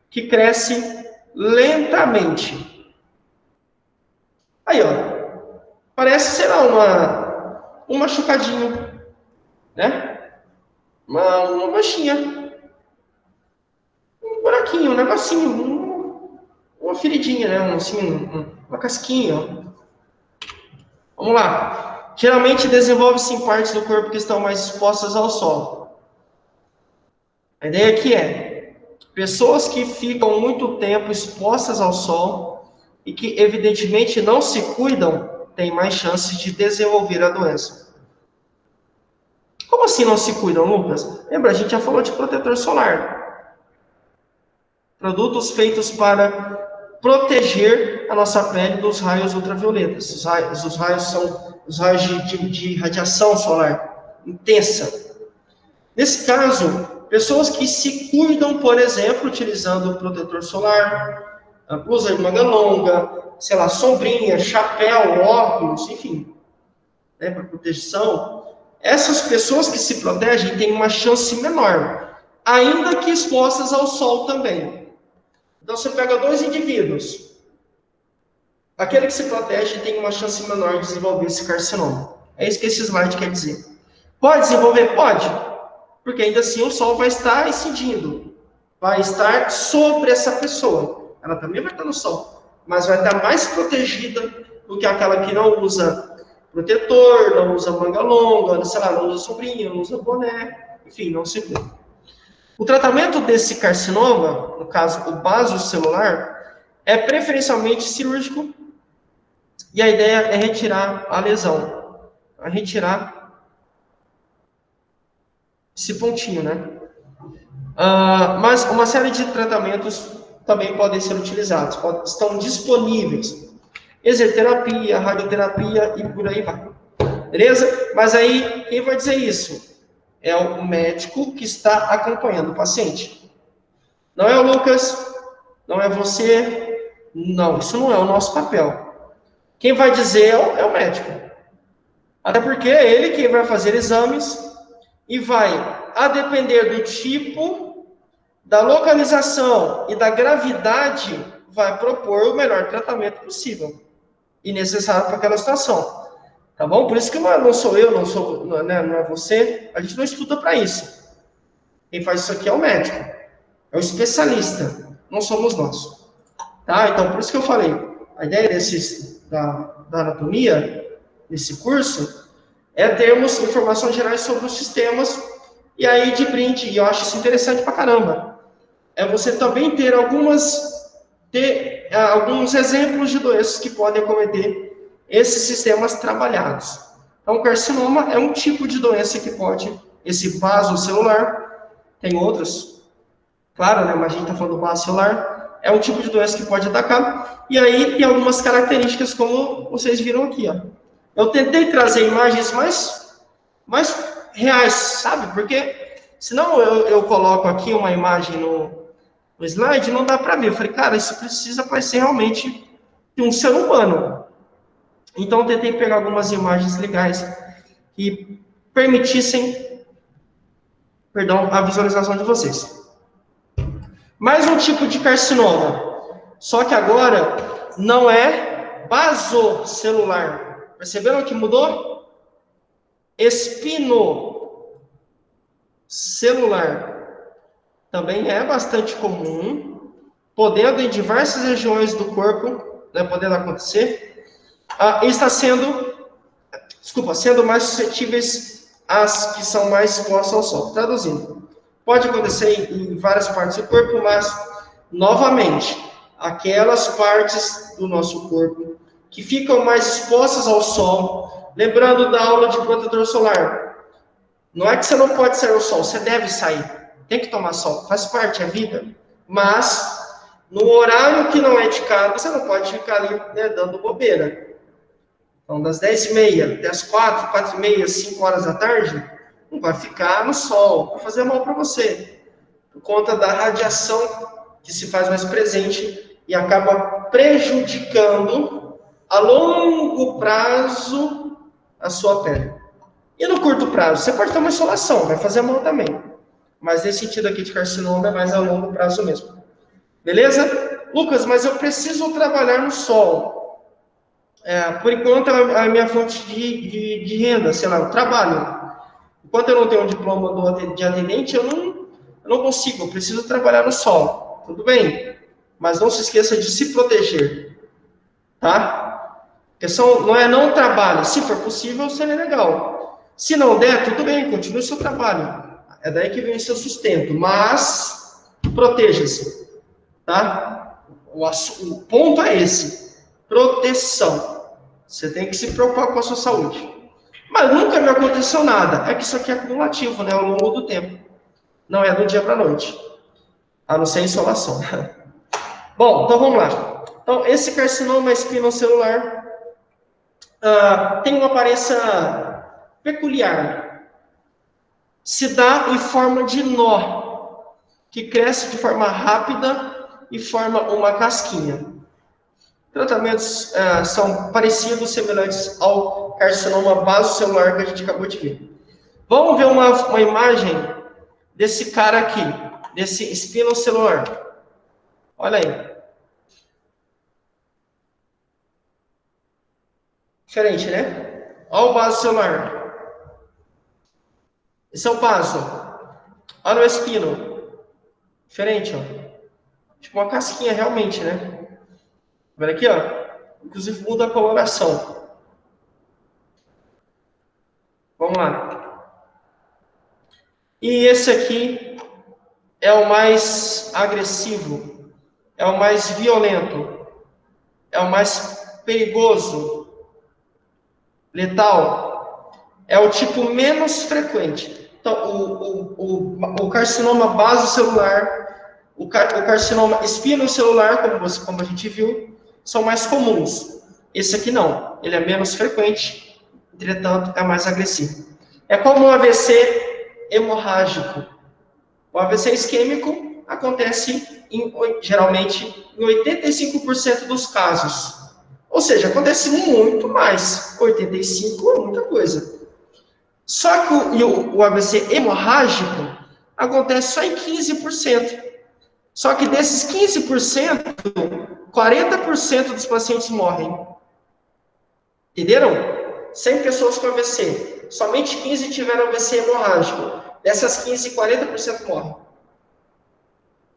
que cresce lentamente. Aí, ó. Parece, sei lá, um machucadinho, né? Uma manchinha. Um buraquinho, um negocinho, uma feridinha, né? Uma casquinha. Vamos lá. Geralmente desenvolve-se em partes do corpo que estão mais expostas ao sol. A ideia aqui é pessoas que ficam muito tempo expostas ao sol e que evidentemente não se cuidam têm mais chances de desenvolver a doença. Como assim não se cuidam, Lucas? Lembra, a gente já falou de protetor solar. Produtos feitos para proteger a nossa pele dos raios ultravioletas. Os raios são os raios de radiação solar intensa. Nesse caso, pessoas que se cuidam, por exemplo, utilizando protetor solar, blusa de manga longa, sei lá, sombrinha, chapéu, óculos, enfim, né, para proteção, essas pessoas que se protegem têm uma chance menor, ainda que expostas ao sol também. Então, você pega dois indivíduos, aquele que se protege tem uma chance menor de desenvolver esse carcinoma. É isso que esse slide quer dizer. Pode desenvolver? Pode, porque ainda assim o sol vai estar incidindo, vai estar sobre essa pessoa. Ela também vai estar no sol, mas vai estar mais protegida do que aquela que não usa protetor, não usa manga longa, sei lá, não usa sombrinha, não usa boné, enfim, não se cuida. O tratamento desse carcinoma, no caso o basocelular, é preferencialmente cirúrgico e a ideia é retirar a lesão, retirar esse pontinho, né? Mas uma série de tratamentos também podem ser utilizados, estão disponíveis. Exoterapia, radioterapia e por aí vai. Beleza? Mas aí, quem vai dizer isso? É o médico que está acompanhando o paciente. Não é o Lucas, não é você, não, isso não é o nosso papel. Quem vai dizer é o médico. Até porque é ele quem vai fazer exames e vai, a depender do tipo, da localização e da gravidade, vai propor o melhor tratamento possível e necessário para aquela situação. Tá bom? Por isso que não sou eu, não é você, a gente não estuda para isso. Quem faz isso aqui é o médico, é o especialista, não somos nós. Tá? Então, por isso que eu falei, a ideia da anatomia, desse curso, é termos informações gerais sobre os sistemas, e aí de brinde, e eu acho isso interessante pra caramba, é você também ter alguns exemplos de doenças que podem acometer esses sistemas trabalhados. Então, o carcinoma é um tipo de doença que pode, esse basocelular, tem outros, claro, né, mas a gente está falando do basocelular, É um tipo de doença que pode atacar. E aí tem algumas características, como vocês viram aqui, ó. Eu tentei trazer imagens mais reais, sabe? Porque senão eu coloco aqui uma imagem no slide, não dá para ver. Eu falei, cara, isso precisa parecer realmente de um ser humano. Então, eu tentei pegar algumas imagens legais que permitissem, perdão, a visualização de vocês. Mais um tipo de carcinoma, só que agora não é basocelular. Perceberam que mudou? Espinocelular. Também é bastante comum, podendo em diversas regiões do corpo, né, podendo acontecer, sendo mais suscetíveis às que são mais expostas ao sol. Traduzindo, pode acontecer em várias partes do corpo, mas, novamente, aquelas partes do nosso corpo que ficam mais expostas ao sol, lembrando da aula de protetor solar, não é que você não pode sair ao sol, você deve sair, tem que tomar sol, faz parte, é vida, mas no horário que não é de casa, você não pode ficar ali, né, dando bobeira. Então, das 10h30 até as 4, 4h30, 5 horas da tarde, não vai ficar no sol, vai fazer mal para você, por conta da radiação que se faz mais presente e acaba prejudicando a longo prazo a sua pele. E no curto prazo, você pode ter uma insolação, vai fazer mal também. Mas nesse sentido aqui de carcinoma é mais a longo prazo mesmo. Beleza? Lucas, mas eu preciso trabalhar no sol. Por enquanto, a minha fonte de renda, sei lá, eu trabalho. Enquanto eu não tenho um diploma de atendente, eu não consigo, eu preciso trabalhar no sol. Tudo bem? Mas não se esqueça de se proteger. Tá? A questão não é não trabalho. Se for possível, seria legal. Se não der, tudo bem, continue o seu trabalho. É daí que vem o seu sustento. Mas, proteja-se. Tá? O ponto é esse. Proteção. Você tem que se preocupar com a sua saúde. Mas nunca me aconteceu nada. É que isso aqui é acumulativo, né? Ao longo do tempo. Não é do dia para a noite. A não ser insolação. Bom, então vamos lá. Então, esse carcinoma espinocelular tem uma aparência peculiar. Se dá em forma de nó, que cresce de forma rápida e forma uma casquinha. Tratamentos são parecidos, semelhantes ao carcinoma basocelular que a gente acabou de ver. Vamos ver uma imagem desse cara aqui, desse espinocelular. Olha aí. Diferente, né? Olha o basocelular. Esse é o baso. Olha o espino. Diferente, ó. Tipo uma casquinha realmente, né? Olha aqui, ó. Inclusive muda a coloração. Vamos lá. E esse aqui é o mais agressivo, é o mais violento, é o mais perigoso, letal. É o tipo menos frequente. Então, o carcinoma basocelular, o carcinoma espinocelular, como a gente viu, são mais comuns. Esse aqui não, ele é menos frequente, entretanto, é mais agressivo. É como o AVC hemorrágico. O AVC isquêmico acontece, geralmente, em 85% dos casos. Ou seja, acontece muito mais. 85% é muita coisa. Só que o AVC hemorrágico acontece só em 15%. Só que desses 15%, 40% dos pacientes morrem. Entenderam? 100 pessoas com AVC. Somente 15 tiveram AVC hemorrágico. Dessas 15, 40% morrem.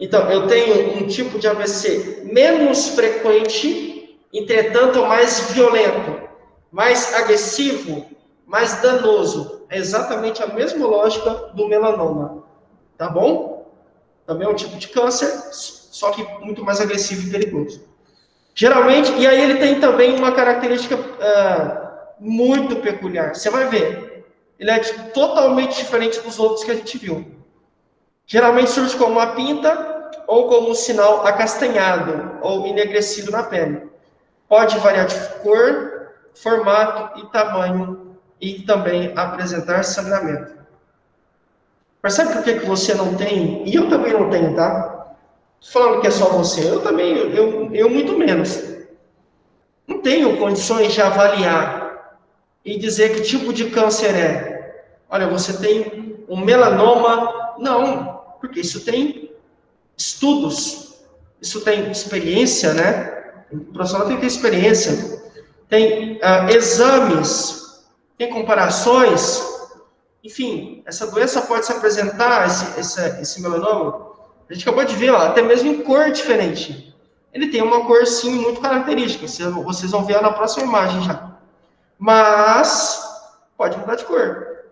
Então, eu tenho um tipo de AVC menos frequente, entretanto, mais violento, mais agressivo, mais danoso. É exatamente a mesma lógica do melanoma. Tá bom? Também é um tipo de câncer, só que muito mais agressivo e perigoso. Geralmente, e aí ele tem também uma característica muito peculiar. Você vai ver. Ele é totalmente diferente dos outros que a gente viu. Geralmente surge como uma pinta ou como um sinal acastanhado ou enegrecido na pele. Pode variar de cor, formato e tamanho e também apresentar sangramento. Percebe por que você não tem? E eu também não tenho, tá? Falando que é só você, eu também, eu muito menos. Não tenho condições de avaliar e dizer que tipo de câncer é. Olha, você tem um melanoma. Não, porque isso tem estudos, isso tem experiência, né? O profissional tem que ter experiência. Tem exames, tem comparações. Enfim, essa doença pode se apresentar, esse melanoma, a gente acabou de ver, ó, até mesmo em cor diferente. Ele tem uma cor, sim, muito característica. Vocês vão ver na próxima imagem já. Mas pode mudar de cor,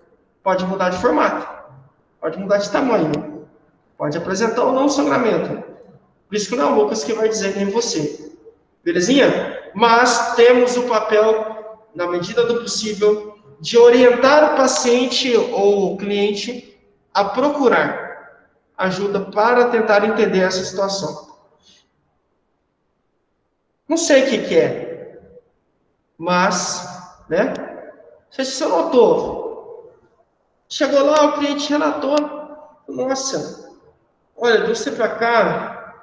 pode mudar de formato, pode mudar de tamanho, pode apresentar ou não sangramento. Por isso que não é o Lucas que vai dizer, nem você. Belezinha? Mas temos o papel, na medida do possível, de orientar o paciente ou o cliente a procurar ajuda para tentar entender essa situação. Não sei o que é, mas, né? Não sei se você notou. Chegou lá, o cliente relatou, nossa, olha, de você para cá,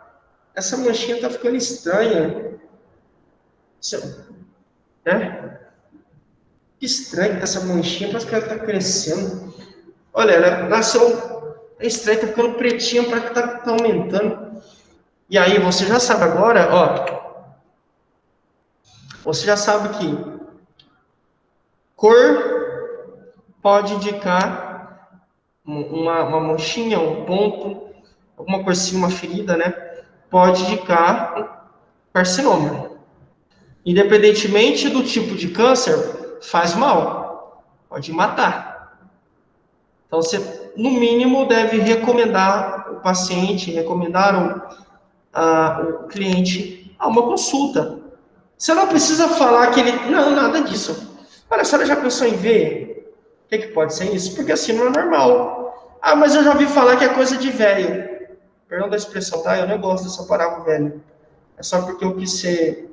essa manchinha tá ficando estranha. Né? Que estranho, essa manchinha, parece que ela tá crescendo. Olha, ela nasceu, é estranho, tá ficando pretinha, parece que tá aumentando. E aí, você já sabe agora, ó, você já sabe que cor pode indicar uma manchinha, um ponto, alguma coisinha, uma ferida, né? Pode indicar um carcinoma. Independentemente do tipo de câncer, faz mal, pode matar. Então, você, no mínimo, deve recomendar o paciente, recomendar o cliente a uma consulta. Você não precisa falar que ele... Não, nada disso. Olha, a senhora já pensou em ver? O que pode ser isso? Porque assim não é normal. Ah, mas eu já ouvi falar que é coisa de velho. Perdão da expressão, tá? Eu não gosto dessa palavra velho. É só porque eu quis ser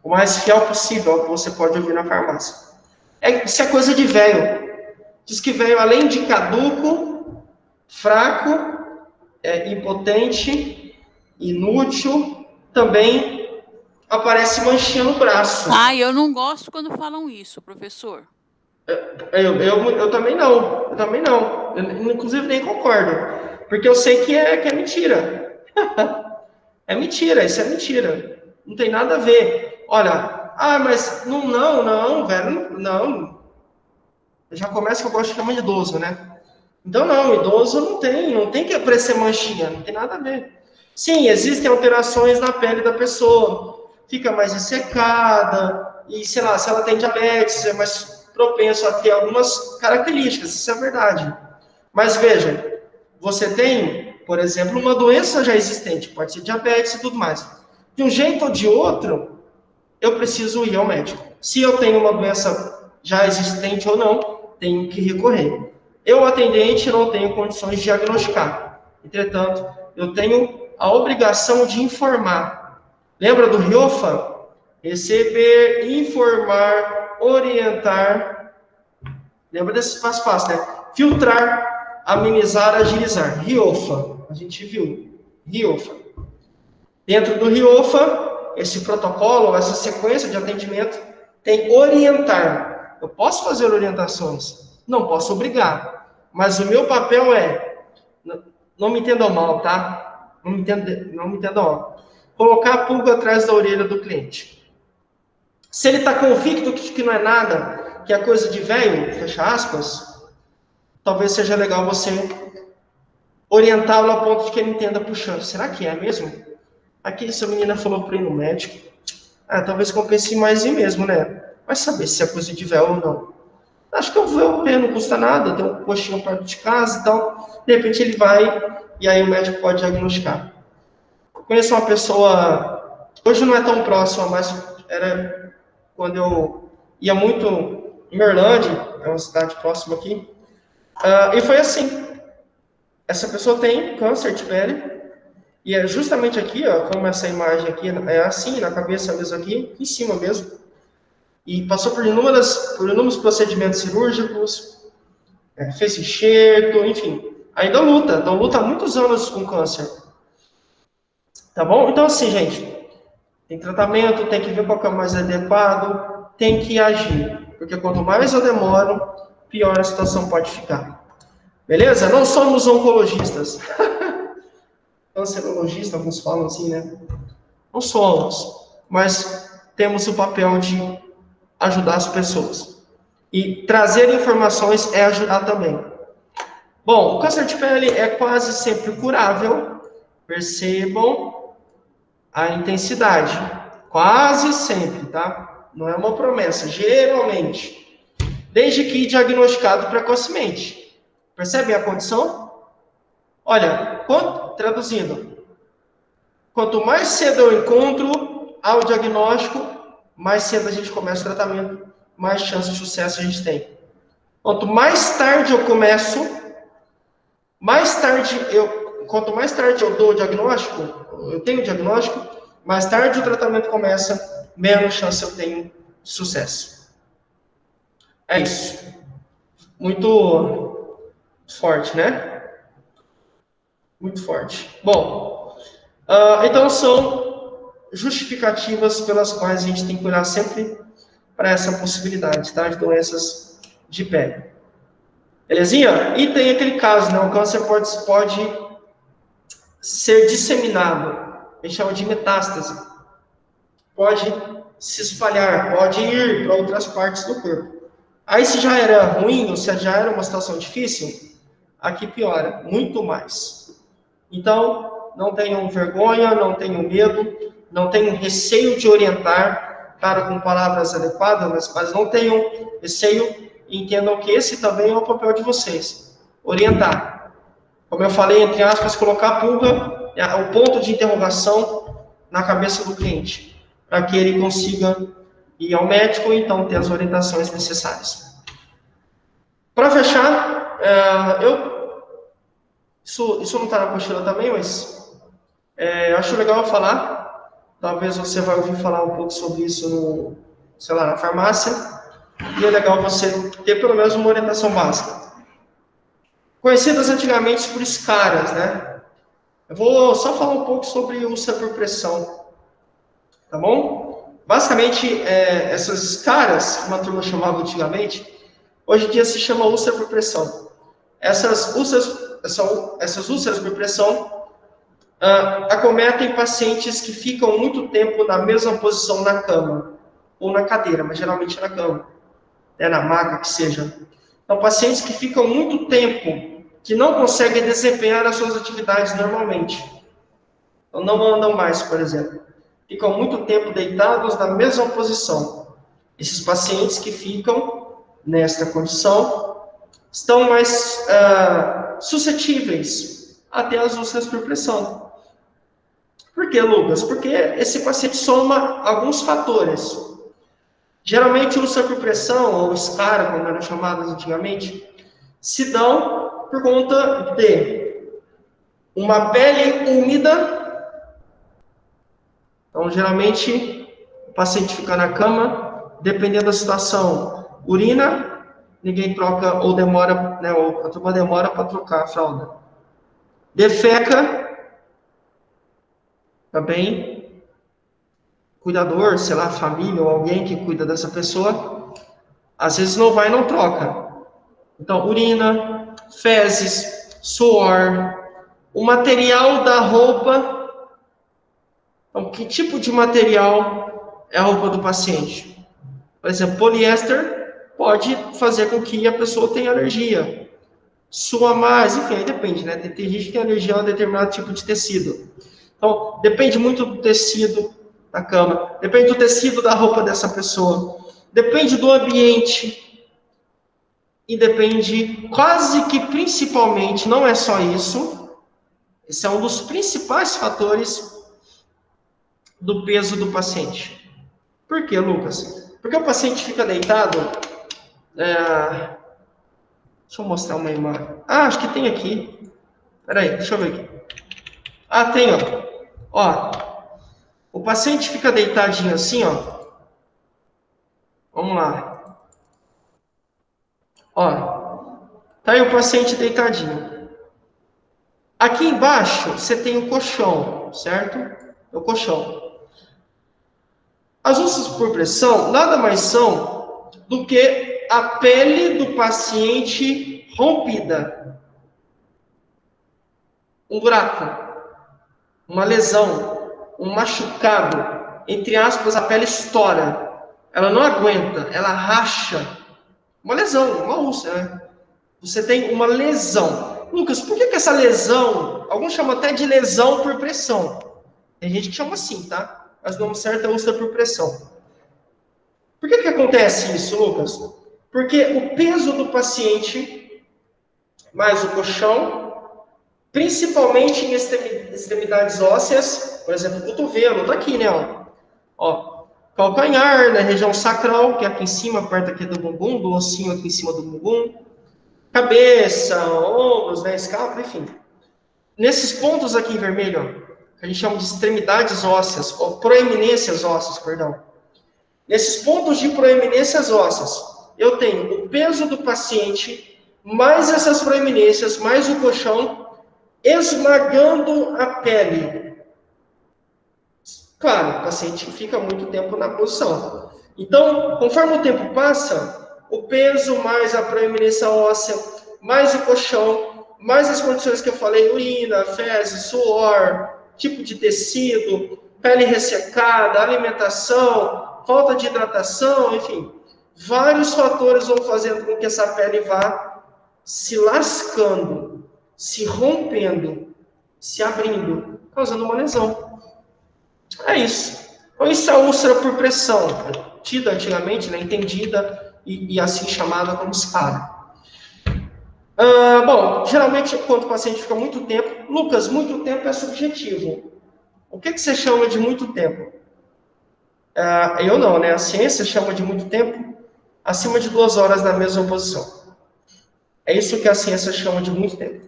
o mais fiel possível ao que você pode ouvir na farmácia. Isso é coisa de velho. Diz que velho, além de caduco, fraco, impotente, inútil, também aparece manchinha no braço. Ah, eu não gosto quando falam isso, professor. Eu também não. Eu também não. Eu, inclusive, nem concordo. Porque eu sei que é mentira. É mentira, isso é mentira. Não tem nada a ver. Olha, mas não, velho, não. Já começa que eu gosto de chamar de idoso, né? Então, não, idoso não tem que aparecer manchinha, não tem nada a ver. Sim, existem alterações na pele da pessoa, fica mais ressecada, e sei lá, se ela tem diabetes, é mais propenso a ter algumas características, isso é verdade. Mas veja, você tem, por exemplo, uma doença já existente, pode ser diabetes e tudo mais. De um jeito ou de outro, eu preciso ir ao médico. Se eu tenho uma doença já existente ou não, tenho que recorrer. Eu, atendente, não tenho condições de diagnosticar. Entretanto, eu tenho a obrigação de informar. Lembra do RIOFA? Receber, informar, orientar. Lembra desses passo, né? Filtrar, amenizar, agilizar. RIOFA. A gente viu. RIOFA. Dentro do RIOFA, esse protocolo, essa sequência de atendimento, tem orientar. Eu posso fazer orientações, não posso obrigar. Mas o meu papel não me entendam mal, tá? Não me entendam mal. Colocar a pulga atrás da orelha do cliente. Se ele está convicto que não é nada, que é coisa de velho, fecha aspas, talvez seja legal você orientá-lo a ponto de que ele entenda, puxa, será que é mesmo? Aqui essa menina falou para ir no médico. Talvez compense mais ir mesmo, né? Vai saber se é coisa de velho ou não. Acho que eu vou ver, não custa nada, tem um postinho perto de casa e tal. De repente ele vai e aí o médico pode diagnosticar. Conheço uma pessoa, hoje não é tão próxima, mas era quando eu ia muito em Merlândia, é uma cidade próxima aqui, e foi assim. Essa pessoa tem câncer de pele, E é justamente aqui, ó, como essa imagem aqui é assim, na cabeça mesmo aqui, em cima mesmo. E passou por inúmeros procedimentos cirúrgicos, fez enxerto, enfim. Ainda luta, então luta há muitos anos com câncer. Tá bom? Então assim, gente, tem tratamento, tem que ver qual que é o mais adequado, tem que agir. Porque quanto mais eu demoro, pior a situação pode ficar. Beleza? Não somos oncologistas. Cancerologista, alguns falam assim, né? Não somos, mas temos o papel de ajudar as pessoas. E trazer informações é ajudar também. Bom, o câncer de pele é quase sempre curável. Percebam a intensidade. Quase sempre, tá? Não é uma promessa, geralmente. Desde que diagnosticado precocemente. Percebem a condição? Olha, traduzindo, quanto mais cedo eu encontro ao diagnóstico, mais cedo a gente começa o tratamento, mais chance de sucesso a gente tem. Quanto mais tarde eu começo, quanto mais tarde eu dou o diagnóstico, eu tenho o diagnóstico, mais tarde o tratamento começa, menos chance eu tenho de sucesso. É isso. Muito forte, né? Muito forte. Bom, então são justificativas pelas quais a gente tem que olhar sempre para essa possibilidade, tá? De doenças de pele. Belezinha? E tem aquele caso, né? O câncer pode ser disseminado. A gente chama de metástase. Pode se espalhar, pode ir para outras partes do corpo. Aí se já era ruim, ou se já era uma situação difícil, aqui piora, muito mais. Então, não tenham vergonha, não tenham medo, não tenham receio de orientar, claro, com palavras adequadas, mas não tenham receio e entendam que esse também é o papel de vocês, orientar. Como eu falei, entre aspas, colocar a pulga, o ponto de interrogação na cabeça do cliente, para que ele consiga ir ao médico e então ter as orientações necessárias. Para fechar, isso não está na apostila também, mas eu acho legal eu falar. Talvez você vai ouvir falar um pouco sobre isso na farmácia. E é legal você ter pelo menos uma orientação básica. Conhecidas antigamente por escaras, né? Eu vou só falar um pouco sobre úlcera por pressão. Tá bom? Basicamente, essas escaras, como a turma chamava antigamente, hoje em dia se chama úlcera por pressão. Essas úlceras por pressão acometem pacientes que ficam muito tempo na mesma posição na cama, ou na cadeira, mas geralmente na cama, na maca, que seja. Então, pacientes que ficam muito tempo, que não conseguem desempenhar as suas atividades normalmente. Então, não andam mais, por exemplo. Ficam muito tempo deitados na mesma posição. Esses pacientes que ficam nesta condição estão mais suscetíveis a ter as úlceras por pressão. Por que, Lucas? Porque esse paciente soma alguns fatores. Geralmente, úlcera por pressão, ou escara, como eram chamadas antigamente, se dão por conta de uma pele úmida. Então, geralmente, o paciente fica na cama, dependendo da situação, urina, ninguém troca ou demora, né, ou a turma demora para trocar a fralda. Defeca, também, cuidador, sei lá, família ou alguém que cuida dessa pessoa, às vezes não vai e não troca. Então, urina, fezes, suor, o material da roupa. Então, que tipo de material é a roupa do paciente? Por exemplo, poliéster pode fazer com que a pessoa tenha alergia. Sua mais, enfim, aí depende, né? Tem gente que tem alergia a um determinado tipo de tecido. Então, depende muito do tecido da cama, depende do tecido da roupa dessa pessoa, depende do ambiente, e depende quase que principalmente, não é só isso, esse é um dos principais fatores do peso do paciente. Por quê, Lucas? Porque o paciente fica deitado. Deixa eu mostrar uma imagem. Acho que tem aqui. Peraí, deixa eu ver aqui. Ah, tem, ó. O paciente fica deitadinho assim, ó. Vamos lá. Ó. Tá aí o paciente deitadinho. Aqui embaixo, você tem o colchão, certo? É o colchão. As úlceras por pressão nada mais são do que a pele do paciente rompida. Um buraco, uma lesão, um machucado, entre aspas, a pele estoura. Ela não aguenta, ela racha. Uma lesão, uma úlcera, né? Você tem uma lesão. Lucas, por que essa lesão, alguns chamam até de lesão por pressão. Tem gente que chama assim, tá? Mas o nome certo é úlcera por pressão. Por que acontece isso, Lucas? Porque o peso do paciente, mais o colchão, principalmente em extremidades ósseas, por exemplo, o cotovelo, tá aqui, né? Ó, calcanhar, na região sacral, que é aqui em cima, perto aqui do bumbum, do ossinho aqui em cima do bumbum, cabeça, ombros, né, escápula, enfim. Nesses pontos aqui em vermelho, ó, que a gente chama de extremidades ósseas, ou proeminências ósseas, perdão. Nesses pontos de proeminências ósseas, eu tenho o peso do paciente, mais essas proeminências, mais o colchão, esmagando a pele. Claro, o paciente fica muito tempo na posição. Então, conforme o tempo passa, o peso mais a proeminência óssea, mais o colchão, mais as condições que eu falei, urina, fezes, suor, tipo de tecido, pele ressecada, alimentação, falta de hidratação, enfim, vários fatores vão fazendo com que essa pele vá se lascando, se rompendo, se abrindo, causando uma lesão. É isso. Então, isso é a úlcera por pressão, tida antigamente, né, entendida e assim chamada como SCARA. Bom, geralmente quando o paciente fica muito tempo, Lucas, muito tempo é subjetivo. O que você chama de muito tempo? Eu não, né? A ciência chama de muito tempo acima de 2 horas na mesma posição. É isso que a ciência chama de muito tempo.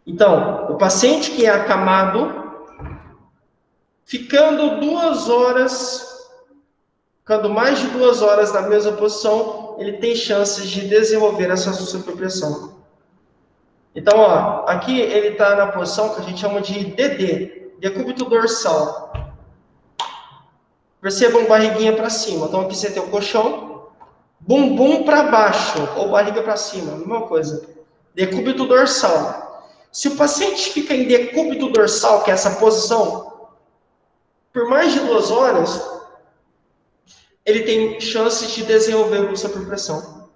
Então, o paciente que é acamado, ficando 2 horas, ficando mais de 2 horas na mesma posição, ele tem chances de desenvolver essa superpressão. Então, ó, aqui ele está na posição que a gente chama de DD, decúbito dorsal. Percebam barriguinha para cima. Então, aqui você tem o colchão, bumbum para baixo, ou barriga para cima, mesma coisa. Decúbito dorsal. Se o paciente fica em decúbito dorsal, que é essa posição, por mais de 2 horas, ele tem chances de desenvolver úlcera por pressão.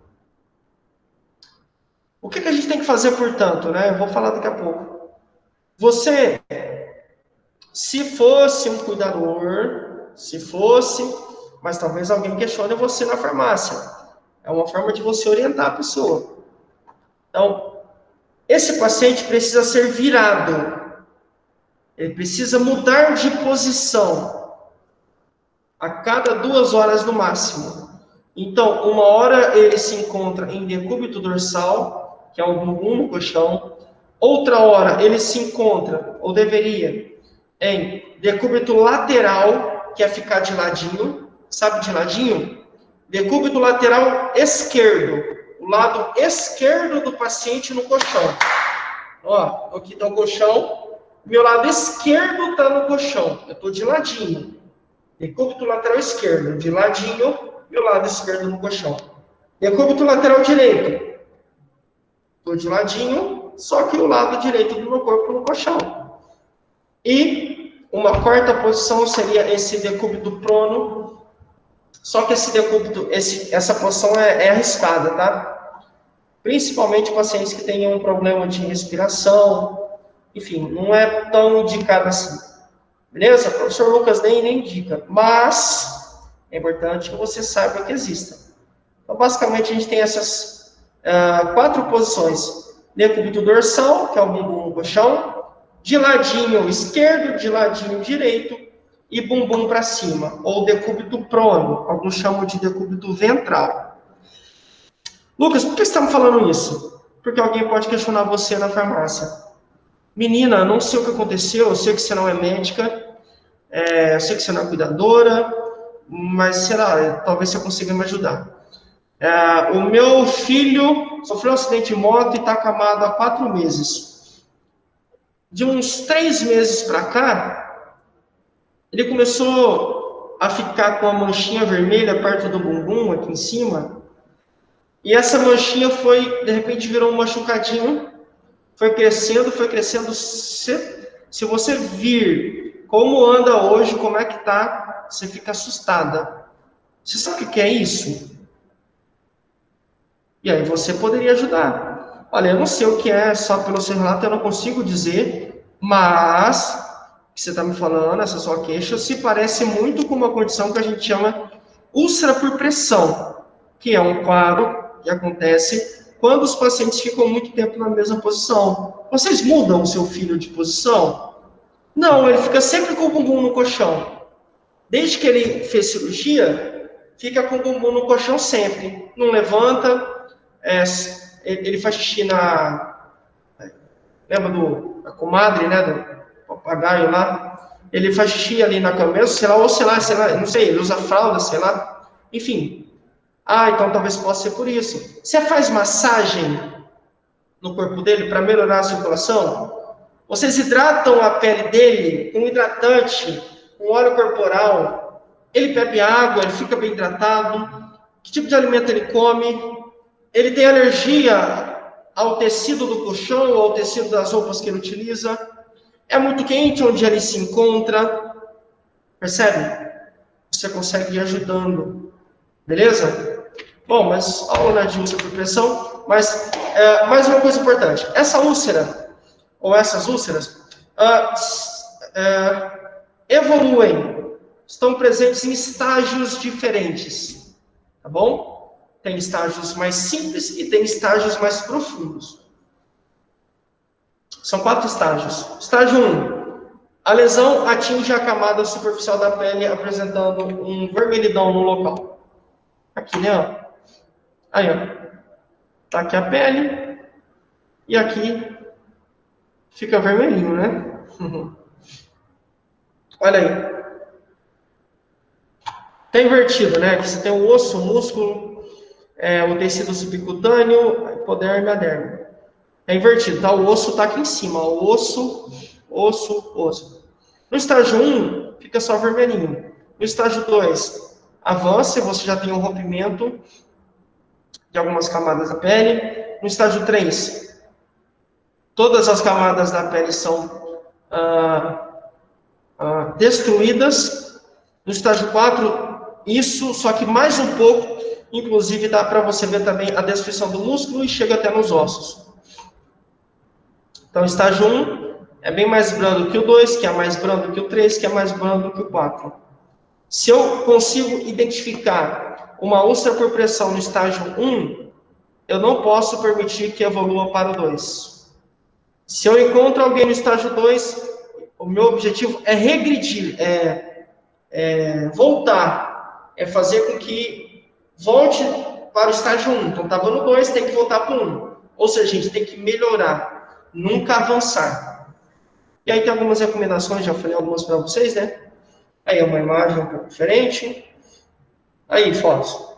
O que a gente tem que fazer, portanto, né? Eu vou falar daqui a pouco. Você, se fosse um cuidador, mas talvez alguém questione você na farmácia. É uma forma de você orientar a pessoa. Então, esse paciente precisa ser virado. Ele precisa mudar de posição a cada 2 horas no máximo. Então, uma hora ele se encontra em decúbito dorsal, que é o bumbum no colchão. Outra hora ele se encontra, ou deveria, em decúbito lateral, que é ficar de ladinho. Sabe de ladinho? Decúbito lateral esquerdo. O lado esquerdo do paciente no colchão. Ó, aqui está o colchão. Meu lado esquerdo está no colchão. Eu estou de ladinho. Decúbito lateral esquerdo. De ladinho, meu lado esquerdo no colchão. Decúbito lateral direito. Estou de ladinho, só que o lado direito do meu corpo no colchão. E uma quarta posição seria esse decúbito prono. Só que esse decúbito, essa posição é arriscada, tá? Principalmente pacientes que tenham um problema de respiração. Enfim, não é tão indicado assim. Beleza? O professor Lucas nem indica. Mas é importante que você saiba que existem. Então, basicamente, a gente tem essas 4 posições. Decúbito dorsal, que é o bumbum no colchão. De ladinho esquerdo, de ladinho direito. E bumbum para cima. Ou decúbito prono. Alguns chamam de decúbito ventral. Lucas, por que você está me falando isso? Porque alguém pode questionar você na farmácia. menina, não sei o que aconteceu, eu sei que você não é médica, eu sei que você não é cuidadora, mas sei lá, talvez você consiga me ajudar. O meu filho sofreu um acidente de moto e está acamado há 4 meses. De uns 3 meses para cá, ele começou a ficar com uma manchinha vermelha perto do bumbum, aqui em cima, e essa manchinha foi, de repente, virou um machucadinho, foi crescendo. Se você vir como anda hoje, como é que tá, você fica assustada. Você sabe o que é isso? E aí você poderia ajudar. Olha, eu não sei o que é, só pelo seu relato eu não consigo dizer, mas o que você está me falando, essa sua queixa, se parece muito com uma condição que a gente chama úlcera por pressão, que é um quadro que acontece quando os pacientes ficam muito tempo na mesma posição. Vocês mudam o seu filho de posição? Não, ele fica sempre com o bumbum no colchão. Desde que ele fez cirurgia, fica com o bumbum no colchão sempre. Não levanta, ele faz xixi na... Lembra da comadre, né, do papagaio lá? Ele faz xixi ali na cama, sei lá, não sei, ele usa fralda, sei lá. Enfim. Então talvez possa ser por isso. Você faz massagem no corpo dele para melhorar a circulação? Vocês hidratam a pele dele com hidratante, com óleo corporal? Ele bebe água, ele fica bem hidratado? Que tipo de alimento ele come? Ele tem alergia ao tecido do colchão ou ao tecido das roupas que ele utiliza? É muito quente onde ele se encontra? Percebe? Você consegue ir ajudando. Beleza? Bom, mas aula de úlcera por pressão. Mas mais uma coisa importante. Essa úlcera, ou essas úlceras, evoluem. Estão presentes em estágios diferentes. Tá bom? Tem estágios mais simples e tem estágios mais profundos. São 4 estágios. Estágio 1. A lesão atinge a camada superficial da pele, apresentando um vermelhidão no local. Aqui, né? Ó. Aí, ó. Tá aqui a pele. E aqui fica vermelhinho, né? Olha aí. Tá invertido, né? Aqui você tem o osso, o músculo, o tecido subcutâneo, epiderme, aderme. É invertido, tá? O osso tá aqui em cima, ó. Osso. No estágio 1, fica só vermelhinho. No estágio 2, avança e você já tem um rompimento de algumas camadas da pele. No estágio 3, todas as camadas da pele são destruídas. No estágio 4, isso, só que mais um pouco, inclusive dá para você ver também a destruição do músculo e chega até nos ossos. Então, estágio 1 é bem mais brando que o 2, que é mais brando que o 3, que é mais brando que o 4. Se eu consigo identificar uma úlcera por pressão no estágio 1, eu não posso permitir que evolua para o 2. Se eu encontro alguém no estágio 2, o meu objetivo é regredir, voltar, fazer com que volte para o estágio 1. Então, estava no 2, tem que voltar para o 1. Ou seja, a gente tem que melhorar, nunca avançar. E aí tem algumas recomendações, já falei algumas para vocês, né? Aí é uma imagem um pouco diferente. Aí, fotos.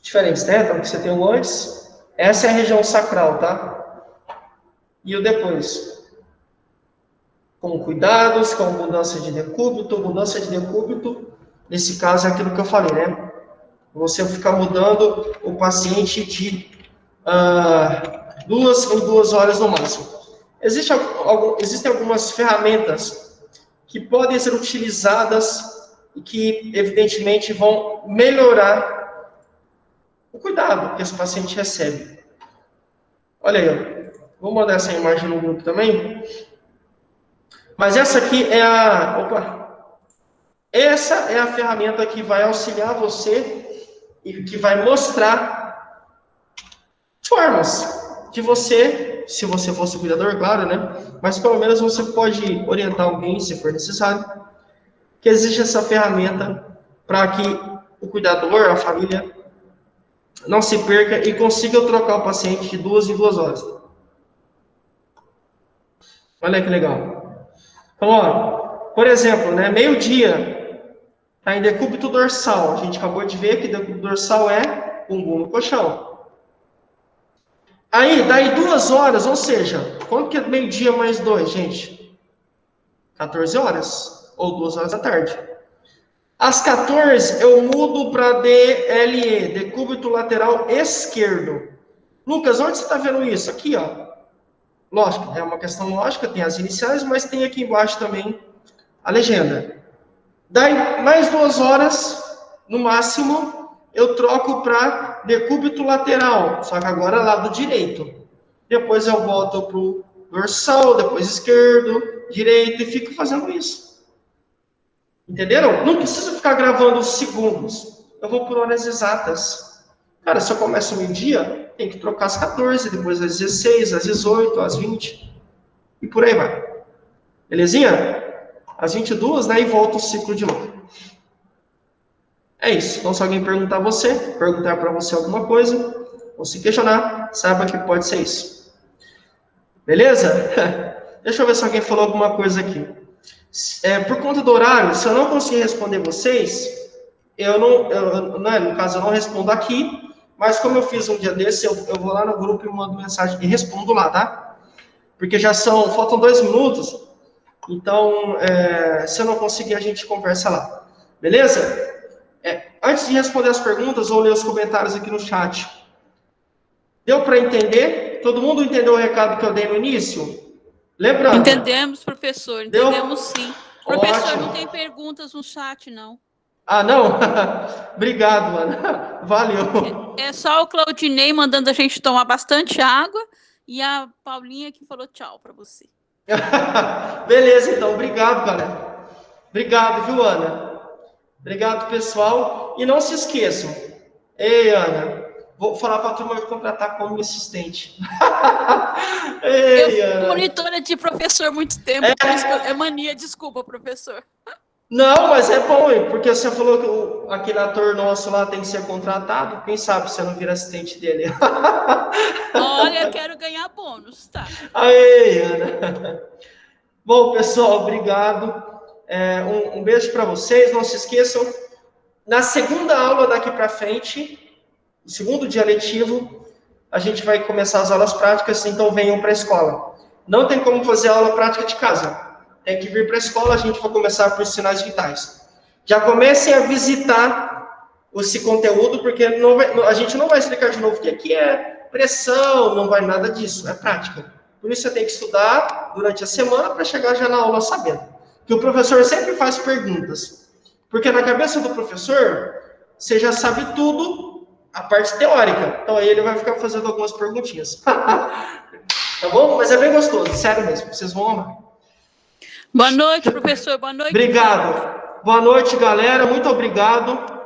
Diferentes, né? Então, você tem o antes. Essa é a região sacral, tá? E o depois. Com cuidados, com mudança de decúbito. Mudança de decúbito, nesse caso, é aquilo que eu falei, né? Você ficar mudando o paciente de 2 em 2 horas no máximo. Existem algumas ferramentas que podem ser utilizadas e que, evidentemente, vão melhorar o cuidado que esse paciente recebe. Olha aí, ó. Vou mandar essa imagem no grupo também. Mas essa aqui é essa é a ferramenta que vai auxiliar você e que vai mostrar formas que você, se você fosse o cuidador, claro, né? Mas pelo menos você pode orientar alguém, se for necessário, que existe essa ferramenta para que o cuidador, a família, não se perca e consiga trocar o paciente de 2 em 2 horas. Olha que legal. Então, ó, por exemplo, né, meio-dia, tá em decúbito dorsal. A gente acabou de ver que decúbito dorsal é bumbum no colchão. Aí, daí 2 horas, ou seja, quanto que é meio-dia mais 2, gente? 14 horas, ou 2 horas da tarde. Às 14, eu mudo para DLE, decúbito lateral esquerdo. Lucas, onde você está vendo isso? Aqui, ó. Lógico, é uma questão lógica, tem as iniciais, mas tem aqui embaixo também a legenda. Daí, mais 2 horas, no máximo, eu troco para decúbito lateral, só que agora lado direito. Depois eu volto para o dorsal, depois esquerdo, direito, e fico fazendo isso. Entenderam? Não preciso ficar gravando os segundos. Eu vou por horas exatas. Cara, se eu começo meio-dia, tem que trocar às 14, depois às 16, às 18, às 20. E por aí vai. Belezinha? Às 22, né? E volta o ciclo de novo. É isso. Então, se alguém perguntar para você alguma coisa, ou se questionar, saiba que pode ser isso. Beleza? Deixa eu ver se alguém falou alguma coisa aqui. Por conta do horário, se eu não conseguir responder vocês, no caso, eu não respondo aqui, mas como eu fiz um dia desse, eu vou lá no grupo e mando mensagem e respondo lá, tá? Porque faltam 2 minutos, então, se eu não conseguir, a gente conversa lá. Beleza? Antes de responder as perguntas, vou ler os comentários aqui no chat. Deu para entender? Todo mundo entendeu o recado que eu dei no início? Lembrando. Entendemos, professor. Entendemos sim. Professor, ótimo. Não tem perguntas no chat, não. Ah, não? Obrigado, Ana. Valeu. É só o Claudinei mandando a gente tomar bastante água e a Paulinha que falou tchau para você. Beleza, então. Obrigado, galera. Obrigado, viu, Ana? Obrigado, pessoal. E não se esqueçam. Ei, Ana, vou falar para a turma contratar como assistente. Ei, eu fui monitora de professor há muito tempo, por isso que é mania. Desculpa, professor. Não, mas é bom, porque você falou que aquele ator nosso lá tem que ser contratado. Quem sabe você não vira assistente dele. Olha, eu quero ganhar bônus, tá? Aí, Ana. Bom, pessoal, obrigado. Um beijo para vocês. Não se esqueçam, na segunda aula daqui para frente, no segundo dia letivo, a gente vai começar as aulas práticas, então venham para a escola. Não tem como fazer aula prática de casa. Tem que vir para a escola, a gente vai começar por sinais vitais. Já comecem a visitar esse conteúdo, porque a gente não vai explicar de novo o que aqui é pressão, não vai nada disso, é prática. Por isso você tem que estudar durante a semana para chegar já na aula sabendo. Que o professor sempre faz perguntas. Porque na cabeça do professor, você já sabe tudo, a parte teórica. Então aí ele vai ficar fazendo algumas perguntinhas. Tá bom? Mas é bem gostoso, sério mesmo, vocês vão amar. Boa noite, professor. Boa noite. Obrigado. Boa noite, galera. Muito obrigado.